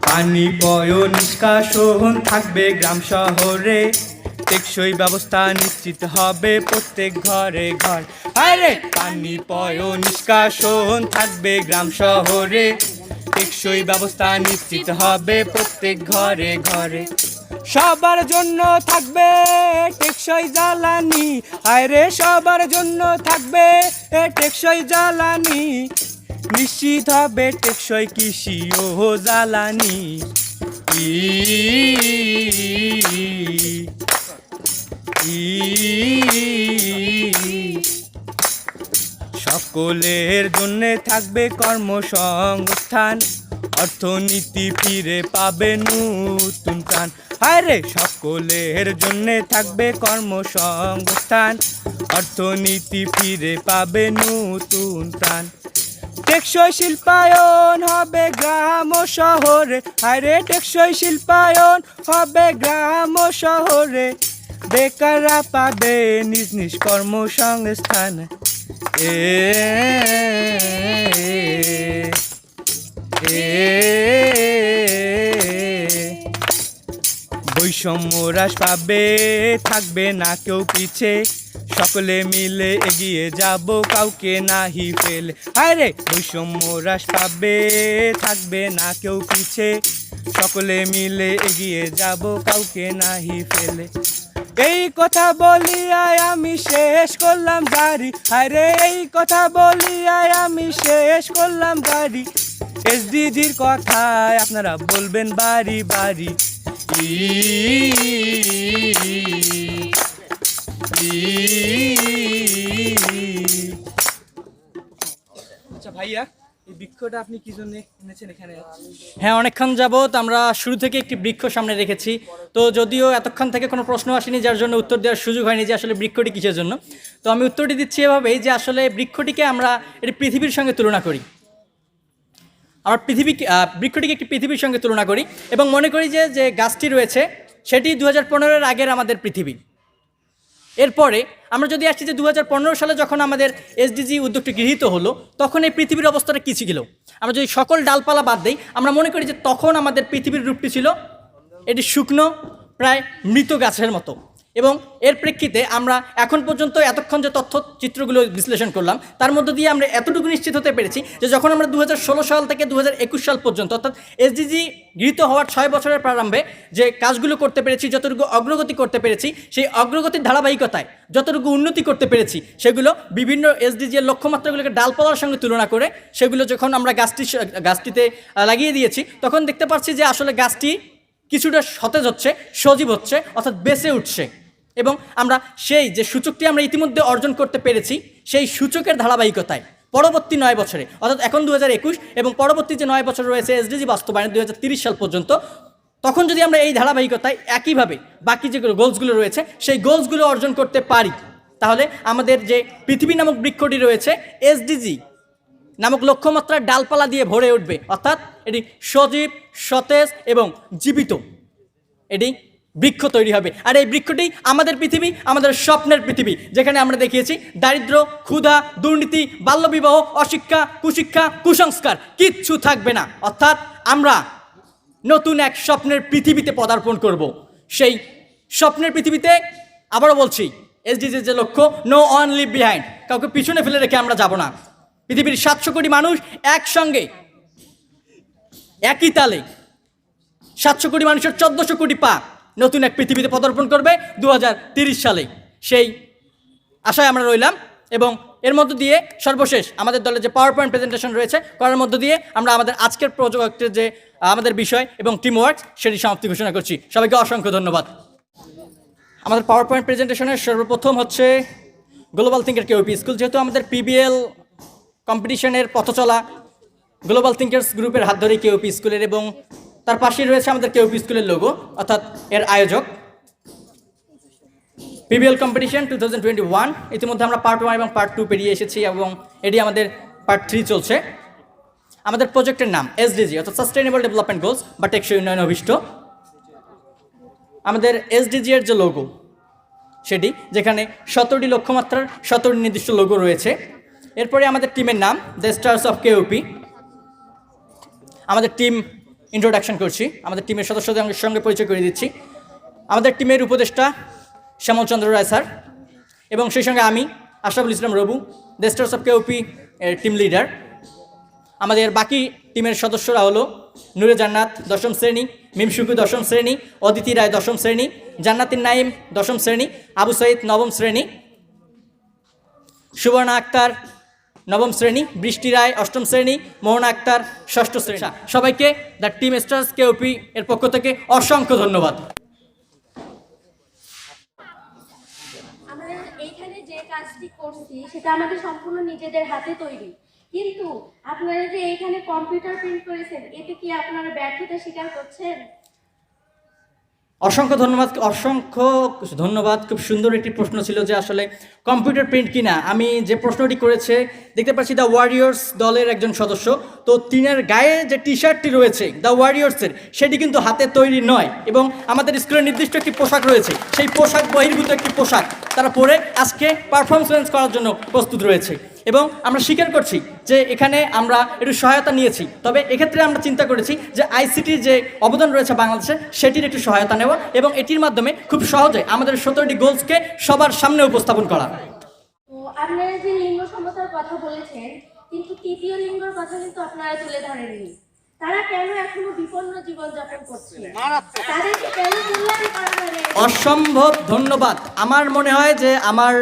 পানি পয় নিষ্কাশন থাকবে গ্রাম শহরে, টেকসই ব্যবস্থা নিশ্চিত হবে প্রত্যেক ঘরে ঘর। আরে পানি পয় নিষ্কাশন থাকবে গ্রাম শহরে, টেকসই ব্যবস্থা নিশ্চিত হবে প্রত্যেক ঘরে ঘরে। সবার জন্য থাকবে টেকসই জ্বালানি, আরে সবার জন্য থাকবে টেকসই জ্বালানি। নিশ্চিত হবে টেকসই কৃষি ও জ্বালানি। সকলের জন্য থাকবে কর্মসংস্থান, অর্থনীতি ফিরে পাবে নতুন প্রাণ। আরে সকলের জন্য থাকবে কর্মসংস্থান, অর্থনীতি ফিরে পাবে নতুন প্রাণ। টেকসই শিল্পায়ন হবে গ্রাম ও শহরে, আরে টেকসই শিল্পায়ন হবে গ্রাম ও শহরে। বেকাররা পাবে নিজ নিজ কর্মসংস্থান। বৈষম্য হ্রাস পাবে, থাকবে না কেউ পিছে, সকলে মিলে এগিয়ে যাব কাউকে নাহি ফেলে। আরে বৈষম্য হ্রাস পাবে, থাকবে না কেউ পিছে, সকলে মিলে এগিয়ে যাব কাউকে নাহি ফেলে। এই কথা বলিয়ায় আমি শেষ করলাম জারি, আরে এই কথা বলিয়ায় আমি শেষ করলাম জারি। এসডিজির কথায় আপনারা বলবেন বাড়ি বাড়ি। আচ্ছা ভাইয়া, এই বৃক্ষটা আপনি কি জন্য এনেছেন এখানে?
হ্যাঁ, অনেকক্ষণ যাবত আমরা শুরু থেকে একটি বৃক্ষ সামনে রেখেছি। তো যদিও এতক্ষণ থেকে কোনো প্রশ্ন আসেনি, যার জন্য উত্তর দেওয়ার সুযোগ হয়নি যে আসলে বৃক্ষটি কিসের জন্য। তো আমি উত্তরটি দিচ্ছি এভাবেই যে আসলে বৃক্ষটিকে আমরা এটি পৃথিবীর সঙ্গে তুলনা করি। আমরা বৃক্ষটিকে একটি পৃথিবীর সঙ্গে তুলনা করি এবং মনে করি যে যে গাছটি রয়েছে সেটি 2015-এর আগের আমাদের পৃথিবী। এরপরে আমরা যদি আসছি যে 2015 সালে যখন আমাদের এসডিজি উদ্যোগটি গৃহীত হলো, তখন এই পৃথিবীর অবস্থাটা কী ছিল। আমরা যদি সকল ডালপালা বাদ দিই, আমরা মনে করি যে তখন আমাদের পৃথিবীর রূপটি ছিল এটি শুকনো প্রায় মৃত গাছের মতো। এবং এর প্রেক্ষিতে আমরা এখন পর্যন্ত এতক্ষণ যে তথ্যচিত্রগুলো বিশ্লেষণ করলাম তার মধ্য দিয়ে আমরা এতটুকু নিশ্চিত হতে পেরেছি যে যখন আমরা 2016 সাল থেকে 2021 সাল পর্যন্ত অর্থাৎ এসডিজি গৃহীত হওয়ার 6 বছরের প্রারম্ভে যে কাজগুলো করতে পেরেছি, যতটুকু অগ্রগতি করতে পেরেছি, সেই অগ্রগতির ধারাবাহিকতায় যতটুকু উন্নতি করতে পেরেছি সেগুলো বিভিন্ন এসডিজি এর লক্ষ্যমাত্রাগুলোকে ডালপালার সঙ্গে তুলনা করে সেগুলো যখন আমরা গাছটিতে লাগিয়ে দিয়েছি তখন দেখতে পাচ্ছি যে আসলে গাছটি কিছুটা সতেজ হচ্ছে, সজীব হচ্ছে, অর্থাৎ বেঁচে উঠছে। এবং আমরা সেই যে সূচকটি আমরা ইতিমধ্যে অর্জন করতে পেরেছি সেই সূচকের ধারাবাহিকতায় পরবর্তী 9 বছরে অর্থাৎ এখন 2021 এবং পরবর্তী যে 9 বছর রয়েছে এসডিজি বাস্তবায়ন 2030 সাল পর্যন্ত, তখন যদি আমরা এই ধারাবাহিকতায় একইভাবে বাকি যে গোলসগুলো রয়েছে সেই গোলসগুলো অর্জন করতে পারি তাহলে আমাদের যে পৃথিবী নামক বৃক্ষটি রয়েছে এসডিজি নামক লক্ষ্যমাত্রার ডালপালা দিয়ে ভরে উঠবে, অর্থাৎ এটি সজীব, সতেজ এবং জীবিত এটি বৃক্ষ তৈরি হবে। আর এই বৃক্ষটি আমাদের পৃথিবী, আমাদের স্বপ্নের পৃথিবী, যেখানে আমরা দেখিয়েছি দারিদ্র্য, ক্ষুধা, দুর্নীতি, বাল্যবিবাহ, অশিক্ষা, কুশিক্ষা, কুসংস্কার কিচ্ছু থাকবে না। অর্থাৎ আমরা নতুন এক স্বপ্নের পৃথিবীতে পদার্পণ করব। সেই স্বপ্নের পৃথিবীতে আবারও বলছি এসডিজির যে লক্ষ্য, নো ওয়ান লিভ বিহাইন্ড, কাউকে পিছনে ফেলে রেখে আমরা যাব না। পৃথিবীর 700 কোটি মানুষ একসঙ্গে একই তালে 700 কোটি মানুষের 1400 কোটি পা নতুন এক পৃথিবীতে পদার্পণ করবে 2030 সালে। সেই আশায় আমরা রইলাম এবং এর মধ্য দিয়ে সর্বশেষ আমাদের দলের যে পাওয়ার পয়েন্ট প্রেজেন্টেশন রয়েছে করার মধ্য দিয়ে আমরা আমাদের আজকের প্রজেক্টের যে আমাদের বিষয় এবং টিম ওয়ার্ক সেটি সমাপ্তি ঘোষণা করছি। সবাইকে অসংখ্য ধন্যবাদ। আমাদের পাওয়ার পয়েন্ট প্রেজেন্টেশনের সর্বপ্রথম হচ্ছে গ্লোবাল থিঙ্কার কেওপি স্কুল। যেহেতু আমাদের পিবিএল কম্পিটিশনের পথ চলা গ্লোবাল থিঙ্কার্স গ্রুপের হাত ধরে কেওপি স্কুলের এবং তার পাশেই রয়েছে আমাদের কেওপি স্কুলের লোগো, অর্থাৎ এর আয়োজক। পিবিএল কম্পিটিশন 2021 ইতিমধ্যে আমরা পার্ট 1 এবং পার্ট 2 পেরিয়ে এসেছি এবং এটি আমাদের পার্ট 3 চলছে। আমাদের প্রজেক্টের নাম এসডিজি অর্থাৎ সাস্টেইনেবল ডেভেলপমেন্ট গোলস বা টেকসই উন্নয়ন অভিষ্ট। আমাদের এসডিজি এর যে লোগো সেটি, যেখানে 17টি লক্ষ্যমাত্রার 17টি নির্দিষ্ট লোগো রয়েছে। এরপরে আমাদের টিমের নাম দ্য স্টার্স অফ কেওপি। আমাদের টিম ইন্ট্রোডাকশন করছি, আমাদের টিমের সদস্যদের সঙ্গে পরিচয় করে দিচ্ছি। আমাদের টিমের উপদেষ্টা শ্যামল চন্দ্র রায় স্যার এবং সেই সঙ্গে আমি Ashraful Islam রবু, the stars of কেওপি এর টিম লিডার। আমাদের বাকি টিমের সদস্যরা হলো নূরে জান্নাত 10ম শ্রেণী, মিমশুকু 10ম শ্রেণী, অদিতি রায় 10ম শ্রেণী, জান্নাতিন নাইম 10ম শ্রেণী, আবু সাইদ 9ম শ্রেণী, সুবর্ণা আক্তার 9ম শ্রেণী, বৃষ্টি রায় 8ম শ্রেণী, মোহনা আক্তার 6ষ্ঠ শ্রেণী। সবাইকে দ্য টিম স্টার্স কেওপি এর পক্ষ থেকে অসংখ্য ধন্যবাদ।
আমরা এইখানে যে কাজটি করছি সেটা আমাদের সম্পূর্ণ নিজেদের হাতে তৈরি, কিন্তু আপনারা যে এইখানে কম্পিউটার প্রিন্ট করেছেন এতে কি আপনারা ব্যর্থতা স্বীকার করছেন?
অসংখ্য ধন্যবাদ। খুব সুন্দর একটি প্রশ্ন ছিল যে আসলে কম্পিউটার প্রিন্ট কিনা। আমি যে প্রশ্নটি করেছে দেখতে পাচ্ছি দ্য ওয়ারিয়র্স দলের একজন সদস্য, তো তিনের গায়ে যে টি শার্টটি রয়েছে দ্য ওয়ারিয়র্সের সেটি কিন্তু হাতে তৈরি নয় এবং আমাদের স্কুলের নির্দিষ্ট একটি পোশাক রয়েছে, সেই পোশাক বহির্ভূত একটি পোশাক তারা পরে আজকে পারফরমেন্স করার জন্য প্রস্তুত রয়েছে এবং আমরা স্বীকার করছি যে এখানে আমরা একটু সহায়তা নিয়েছি। তবে এক্ষেত্রে আমরা চিন্তা করেছি যে আইসিটির যে অবদান রয়েছে বাংলাদেশে সেটির একটু সহায়তা নেওয়া এবং এটির মাধ্যমে খুব সহজে আমাদের 17টি গোলসকে সবার সামনে উপস্থাপন করা।
তো আপনারা যে লিঙ্গ সমতার কথা বলেছেন কিন্তু তৃতীয় লিঙ্গের কথা কিন্তু আপনারা তুলে ধরেননি। তারা কেন এখনো বিপন্ন জীবনযাপন করছে? তাদেরকে কেন মূল্যায়ন করা হয় না?
অসম্ভব ধন্যবাদ। আমার মনে হয় যে আমার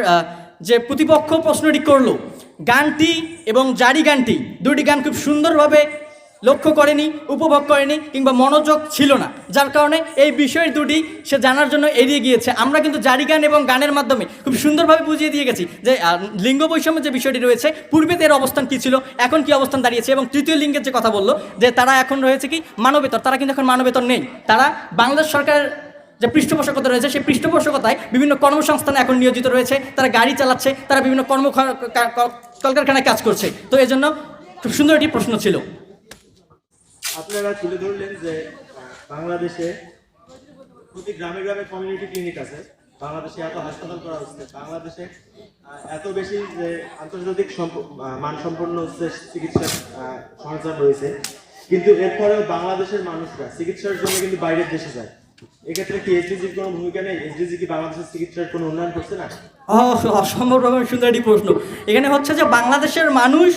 যে প্রতিপক্ষ প্রশ্নটি করলো গানটি এবং জারি গানটি, দুটি গান খুব সুন্দরভাবে লক্ষ্য করেনি, উপভোগ করেনি কিংবা মনোযোগ ছিল না, যার কারণে এই বিষয় দুটি সে জানার জন্য এড়িয়ে গিয়েছে। আমরা কিন্তু জারি গান এবং গানের মাধ্যমে খুব সুন্দরভাবে বুঝিয়ে দিয়ে গেছি যে লিঙ্গ বৈষম্যের যে বিষয়টি রয়েছে পূর্বে এর অবস্থান কী ছিল, এখন কি অবস্থান দাঁড়িয়েছে। এবং তৃতীয় লিঙ্গের যে কথা বললো যে তারা এখন রয়েছে কি মানবেতর, তারা কিন্তু এখন মানবেতর নেই। তারা বাংলাদেশ সরকারের যে পৃষ্ঠপোষকতা রয়েছে সেই পৃষ্ঠপোষকতায় বিভিন্ন কর্মসংস্থানে এখন নিয়োজিত রয়েছে, তারা গাড়ি চালাচ্ছে, তারা বিভিন্ন কলকারখানায় কাজ করছে। তো এই জন্য খুব সুন্দর একটি প্রশ্ন ছিল।
আপনারা তুলে ধরলেন যে বাংলাদেশে প্রতি গ্রামে গ্রামে কমিউনিটি ক্লিনিক আছে, বাংলাদেশে এত হাসপাতাল করা হচ্ছে, বাংলাদেশে এত বেশি যে আন্তর্জাতিক মানসম্পন্ন চিকিৎসা সরঞ্জাম রয়েছে, কিন্তু এরপরেও বাংলাদেশের মানুষরা চিকিৎসার জন্য কিন্তু বাইরের দেশে যায়। এক্ষেত্রে কি এসডিজির কোনো ভূমিকা নেই? এসডিজি কি বাংলাদেশের চিকিৎসার কোনো উন্নয়ন করছে না?
অসম্ভব রকমের সুন্দর একটি প্রশ্ন। এখানে হচ্ছে যে বাংলাদেশের মানুষ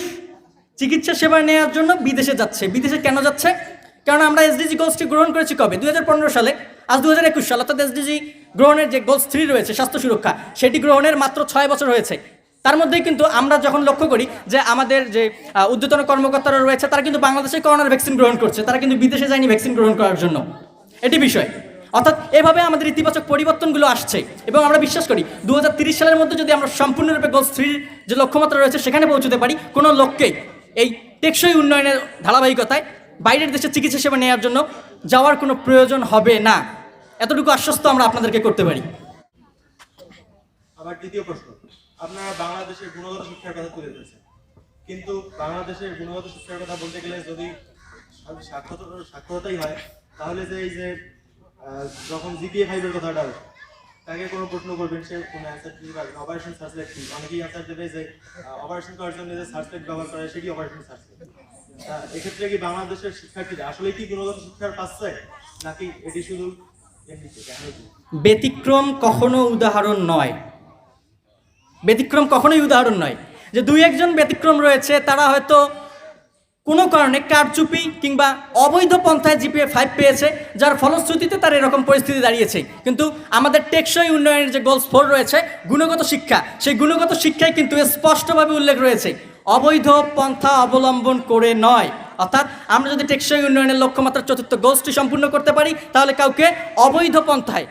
চিকিৎসা সেবা নেওয়ার জন্য বিদেশে যাচ্ছে। বিদেশে কেন যাচ্ছে? কারণ আমরা এসডিজি গোলসটি গ্রহণ করেছি কবে? 2015 সালে। আজ 2021 সাল, অর্থাৎ এসডিজি গ্রহণের যে গোলস 3 রয়েছে স্বাস্থ্য সুরক্ষা, সেটি গ্রহণের মাত্র 6 বছর হয়েছে। তার মধ্যেই কিন্তু আমরা যখন লক্ষ্য করি যে আমাদের যে ঊর্ধ্বতন কর্মকর্তারা রয়েছে তারা কিন্তু বাংলাদেশে করোনার ভ্যাকসিন গ্রহণ করছে, তারা কিন্তু বিদেশে যায়নি ভ্যাকসিন গ্রহণ করার জন্য। এটি বিষয়। অর্থাৎ এভাবে আমাদের ইতিবাচক পরিবর্তনগুলো আসছে এবং আমরা বিশ্বাস করি 2030 সালের মধ্যে যদি আমরা সম্পূর্ণরূপে গোলস 3 যে লক্ষ্যমাত্রা রয়েছে সেখানে পৌঁছতে পারি, কোনো লোককেই এই টেকসই উন্নয়নের ধারাবাহিকতায় বাইরের দেশে চিকিৎসা সেবা নেওয়ার জন্য যাওয়ার কোনো প্রয়োজন হবে না। এতটুকু আশ্বস্ত আমরা আপনাদেরকে করতে পারি।
আবার দ্বিতীয় প্রশ্ন, আপনারা বাংলাদেশের গুণগত শিক্ষার কথা তুলে ধরেছেন, কিন্তু বাংলাদেশের গুণগত শিক্ষার কথা বলতে গেলে যদি সাক্ষরতাই হয়, তাহলে যে এই যে যখন জিপিএ 5 এর কথাটা আসে, তাকে কোনো প্রশ্ন করবেন, সে কোনো অ্যান্সার দিতে পারবে না। অপারেশন সার্চলাইট কি? অনেকেই অ্যান্সার দেবে যে অপারেশন করার জন্য যে সার্চলাইট ব্যবহার করে সেটি অপারেশন সার্চলাইট। এক্ষেত্রে কি বাংলাদেশের শিক্ষার্থীরা আসলে কি গুণগত শিক্ষার পাচ্ছে, নাকি এটি শুধু এমনিতে?
ব্যতিক্রম কখনো উদাহরণ নয়। ব্যতিক্রম কখনোই উদাহরণ নয়। যে 2-1 ব্যতিক্রম রয়েছে, তারা হয়তো কোনো কারণে কারচুপি কিংবা অবৈধ পন্থায় জিপিএ 5 পেয়েছে, যার ফলশ্রুতিতে তার এরকম পরিস্থিতি দাঁড়িয়েছে। কিন্তু আমাদের টেকসই উন্নয়নের যে গোলস 4 রয়েছে, গুণগত শিক্ষা, সেই গুণগত শিক্ষায় কিন্তু স্পষ্টভাবে উল্লেখ রয়েছে অবৈধ পন্থা অবলম্বন করে নয়। অর্থাৎ আমরা যদি টেকসই উন্নয়নের লক্ষ্যমাত্রা 4র্থ গোলসটি সম্পূর্ণ করতে পারি, তাহলে কাউকে অবৈধ পন্থায়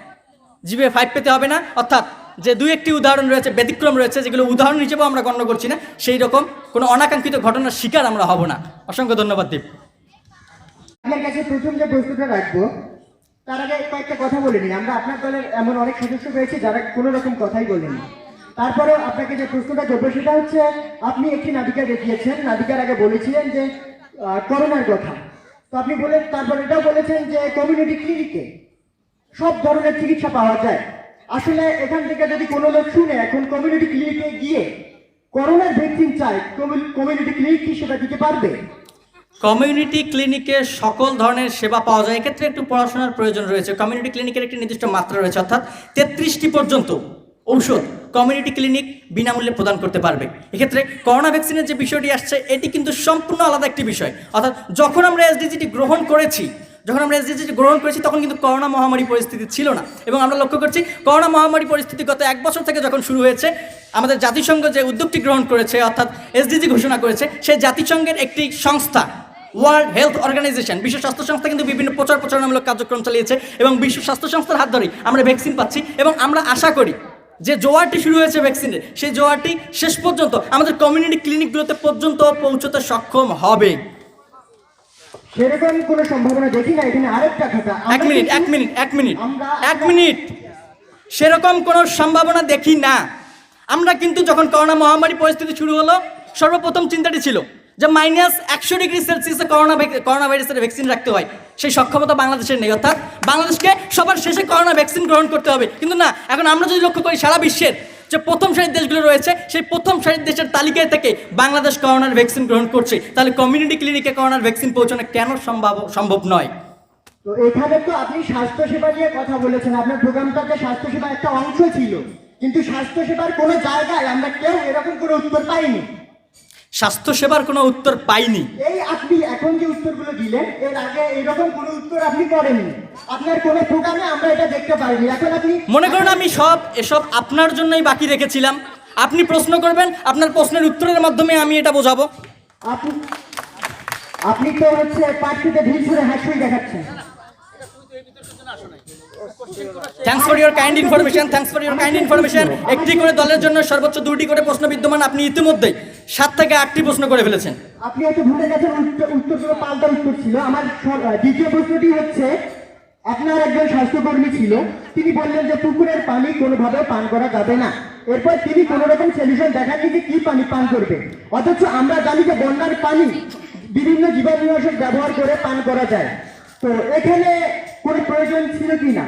জিপিএ 5 পেতে হবে না। অর্থাৎ যে 2-1টি উদাহরণ রয়েছে, ব্যতিক্রম রয়েছে, যেগুলো উদাহরণ হিসেবেও আমরা গণ্য করছি না, সেই রকম কোনো অনাকাঙ্ক্ষিত ঘটনার শিকার আমরা হব না। অসংখ্য ধন্যবাদ দীপ।
আপনার কাছে প্রথম যে প্রশ্নটা রাখবো তার আগে কয়েকটা কথা বলে নিই। আমরা আপনার দলের এমন অনেক সদস্য রয়েছে যারা কোনো রকম কথাই বলেনি। তারপরেও আপনাকে যে প্রশ্নটা করবো সেটা হচ্ছে, আপনি একটি নাবিকা দেখিয়েছেন, নাবিকার আগে বলেছিলেন যে করোনার কথা, তো আপনি বলে তারপর এটাও বলেছেন যে কমিউনিটি ক্লিনিকে সব ধরনের চিকিৎসা পাওয়া যায়। আসলে এখান থেকে যদি কোনো লোক শুনে এখন কমিউনিটি ক্লিনিকে গিয়ে করোনার ভ্যাকসিন চায়, কমিউনিটি ক্লিনিক কি সেটা দিতে পারবে?
কমিউনিটি ক্লিনিকে সকল ধরনের সেবা পাওয়া যায়। এক্ষেত্রে একটু পড়াশোনার প্রয়োজন রয়েছে। কমিউনিটি ক্লিনিকের একটি নির্দিষ্ট মাত্রা রয়েছে, অর্থাৎ 33টি পর্যন্ত ঔষধ কমিউনিটি ক্লিনিক বিনামূল্যে প্রদান করতে পারবে। এক্ষেত্রে করোনা ভ্যাকসিনের যে বিষয়টি আসছে, এটি কিন্তু সম্পূর্ণ আলাদা একটি বিষয়। অর্থাৎ যখন আমরা এসডিজিটি গ্রহণ করেছি তখন কিন্তু করোনা মহামারী পরিস্থিতি ছিল না। এবং আমরা লক্ষ্য করছি করোনা মহামারী পরিস্থিতি গত 1 বছর থেকে যখন শুরু হয়েছে, আমাদের জাতিসংঘ যে উদ্যোগটি গ্রহণ করেছে, অর্থাৎ এসডিজি ঘোষণা করেছে, সেই জাতিসংঘের একটি সংস্থা ওয়ার্ল্ড হেলথ অর্গানাইজেশন, বিশ্ব স্বাস্থ্য সংস্থা কিন্তু বিভিন্ন প্রচারণামূলক কার্যক্রম চালিয়েছে এবং বিশ্ব স্বাস্থ্য সংস্থার হাত ধরেই আমরা ভ্যাকসিন পাচ্ছি। এবং আমরা আশা করি যে জোয়ারটি শুরু হয়েছে ভ্যাকসিনের, সেই জোয়ারটি শেষ পর্যন্ত আমাদের কমিউনিটি ক্লিনিকগুলোতে পর্যন্ত পৌঁছতে সক্ষম হবে।
সেরকম কোনো সম্ভাবনা দেখি না। এখানে আরেকটা কথা,
এক মিনিট, সেরকম কোনো সম্ভাবনা দেখি না। আমরা কিন্তু যখন করোনা মহামারী পরিস্থিতি শুরু হলো, সর্বপ্রথম চিন্তাটি ছিল যে -100 ডিগ্রি সেলসিয়াসে করোনা ভাইরাসের ভ্যাকসিন রাখতে হয়। সেই সক্ষমতা বাংলাদেশের নেই, অর্থাৎ বাংলাদেশকে সবার শেষে করোনা ভ্যাকসিন গ্রহণ করতে হবে। কিন্তু না, এখন আমরা যদি লক্ষ্য করি সারা বিশ্বের যে প্রথম সারির দেশগুলো রয়েছে, সেই প্রথম সারির দেশের তালিকায় থেকে বাংলাদেশ করোনার ভ্যাকসিন গ্রহণ করছে। তাহলে কমিউনিটি ক্লিনিকে করোনার ভ্যাকসিন পৌঁছানো কেন সম্ভব নয়?
তো এখানে তো আপনি স্বাস্থ্যসেবা নিয়ে কথা বলেছেন, আপনার প্রোগ্রামটাতে স্বাস্থ্যসেবা একটা অংশ ছিল, কিন্তু স্বাস্থ্যসেবার কোনো জায়গায় আমরা কেউ এরকম কোনো উত্তর পাইনি।
স্বাস্থ্যসেবার কোনো উত্তর পাইনি?
এই আপনি এখন যে উত্তরগুলো দিলেন, এর আগে এরকম কোনো উত্তর আপনি করেননি। আপনার কোনো প্রোগ্রামে আমরা এটা দেখতে পাইনি। এখন আপনি
মনে করেন আমি এসব আপনার জন্যই বাকি রেখেছিলাম। আপনি প্রশ্ন করবেন, আপনার প্রশ্নের উত্তরের মাধ্যমে আমি এটা বোঝাবো।
আপনি তো হচ্ছে পার্টিতে ঢিল ছুঁড়ে হাসি দেখাচ্ছেন।
Thanks for your kind information. একটি করে দলের জন্য সর্বোচ্চ 2টি করে প্রশ্ন বিদ্যমান। আপনি ইতিমধ্যেই 7 থেকে 8টি প্রশ্ন করে ফেলেছেন।
আপনি হয়তো ভুলে গেছেন, উত্তরগুলো পাল্টা উত্তর ছিল। আমার দ্বিতীয় প্রশ্নটি হচ্ছে, আপনার একজন স্বাস্থ্যকর্মী ছিল, তিনি বললেন যে পুকুরের পানি কোনোভাবে পান করা যাবে না। এরপর তিনি কোনো রকম সলিউশন দেখাননি যে কি পানি পান করবে, অথচ আমরা জানি যে বন্যার পানি বিভিন্ন জীবাণুনাশক ব্যবহার করে পান করা যায়। তো এখানে কোনো প্রয়োজন ছিল কি না?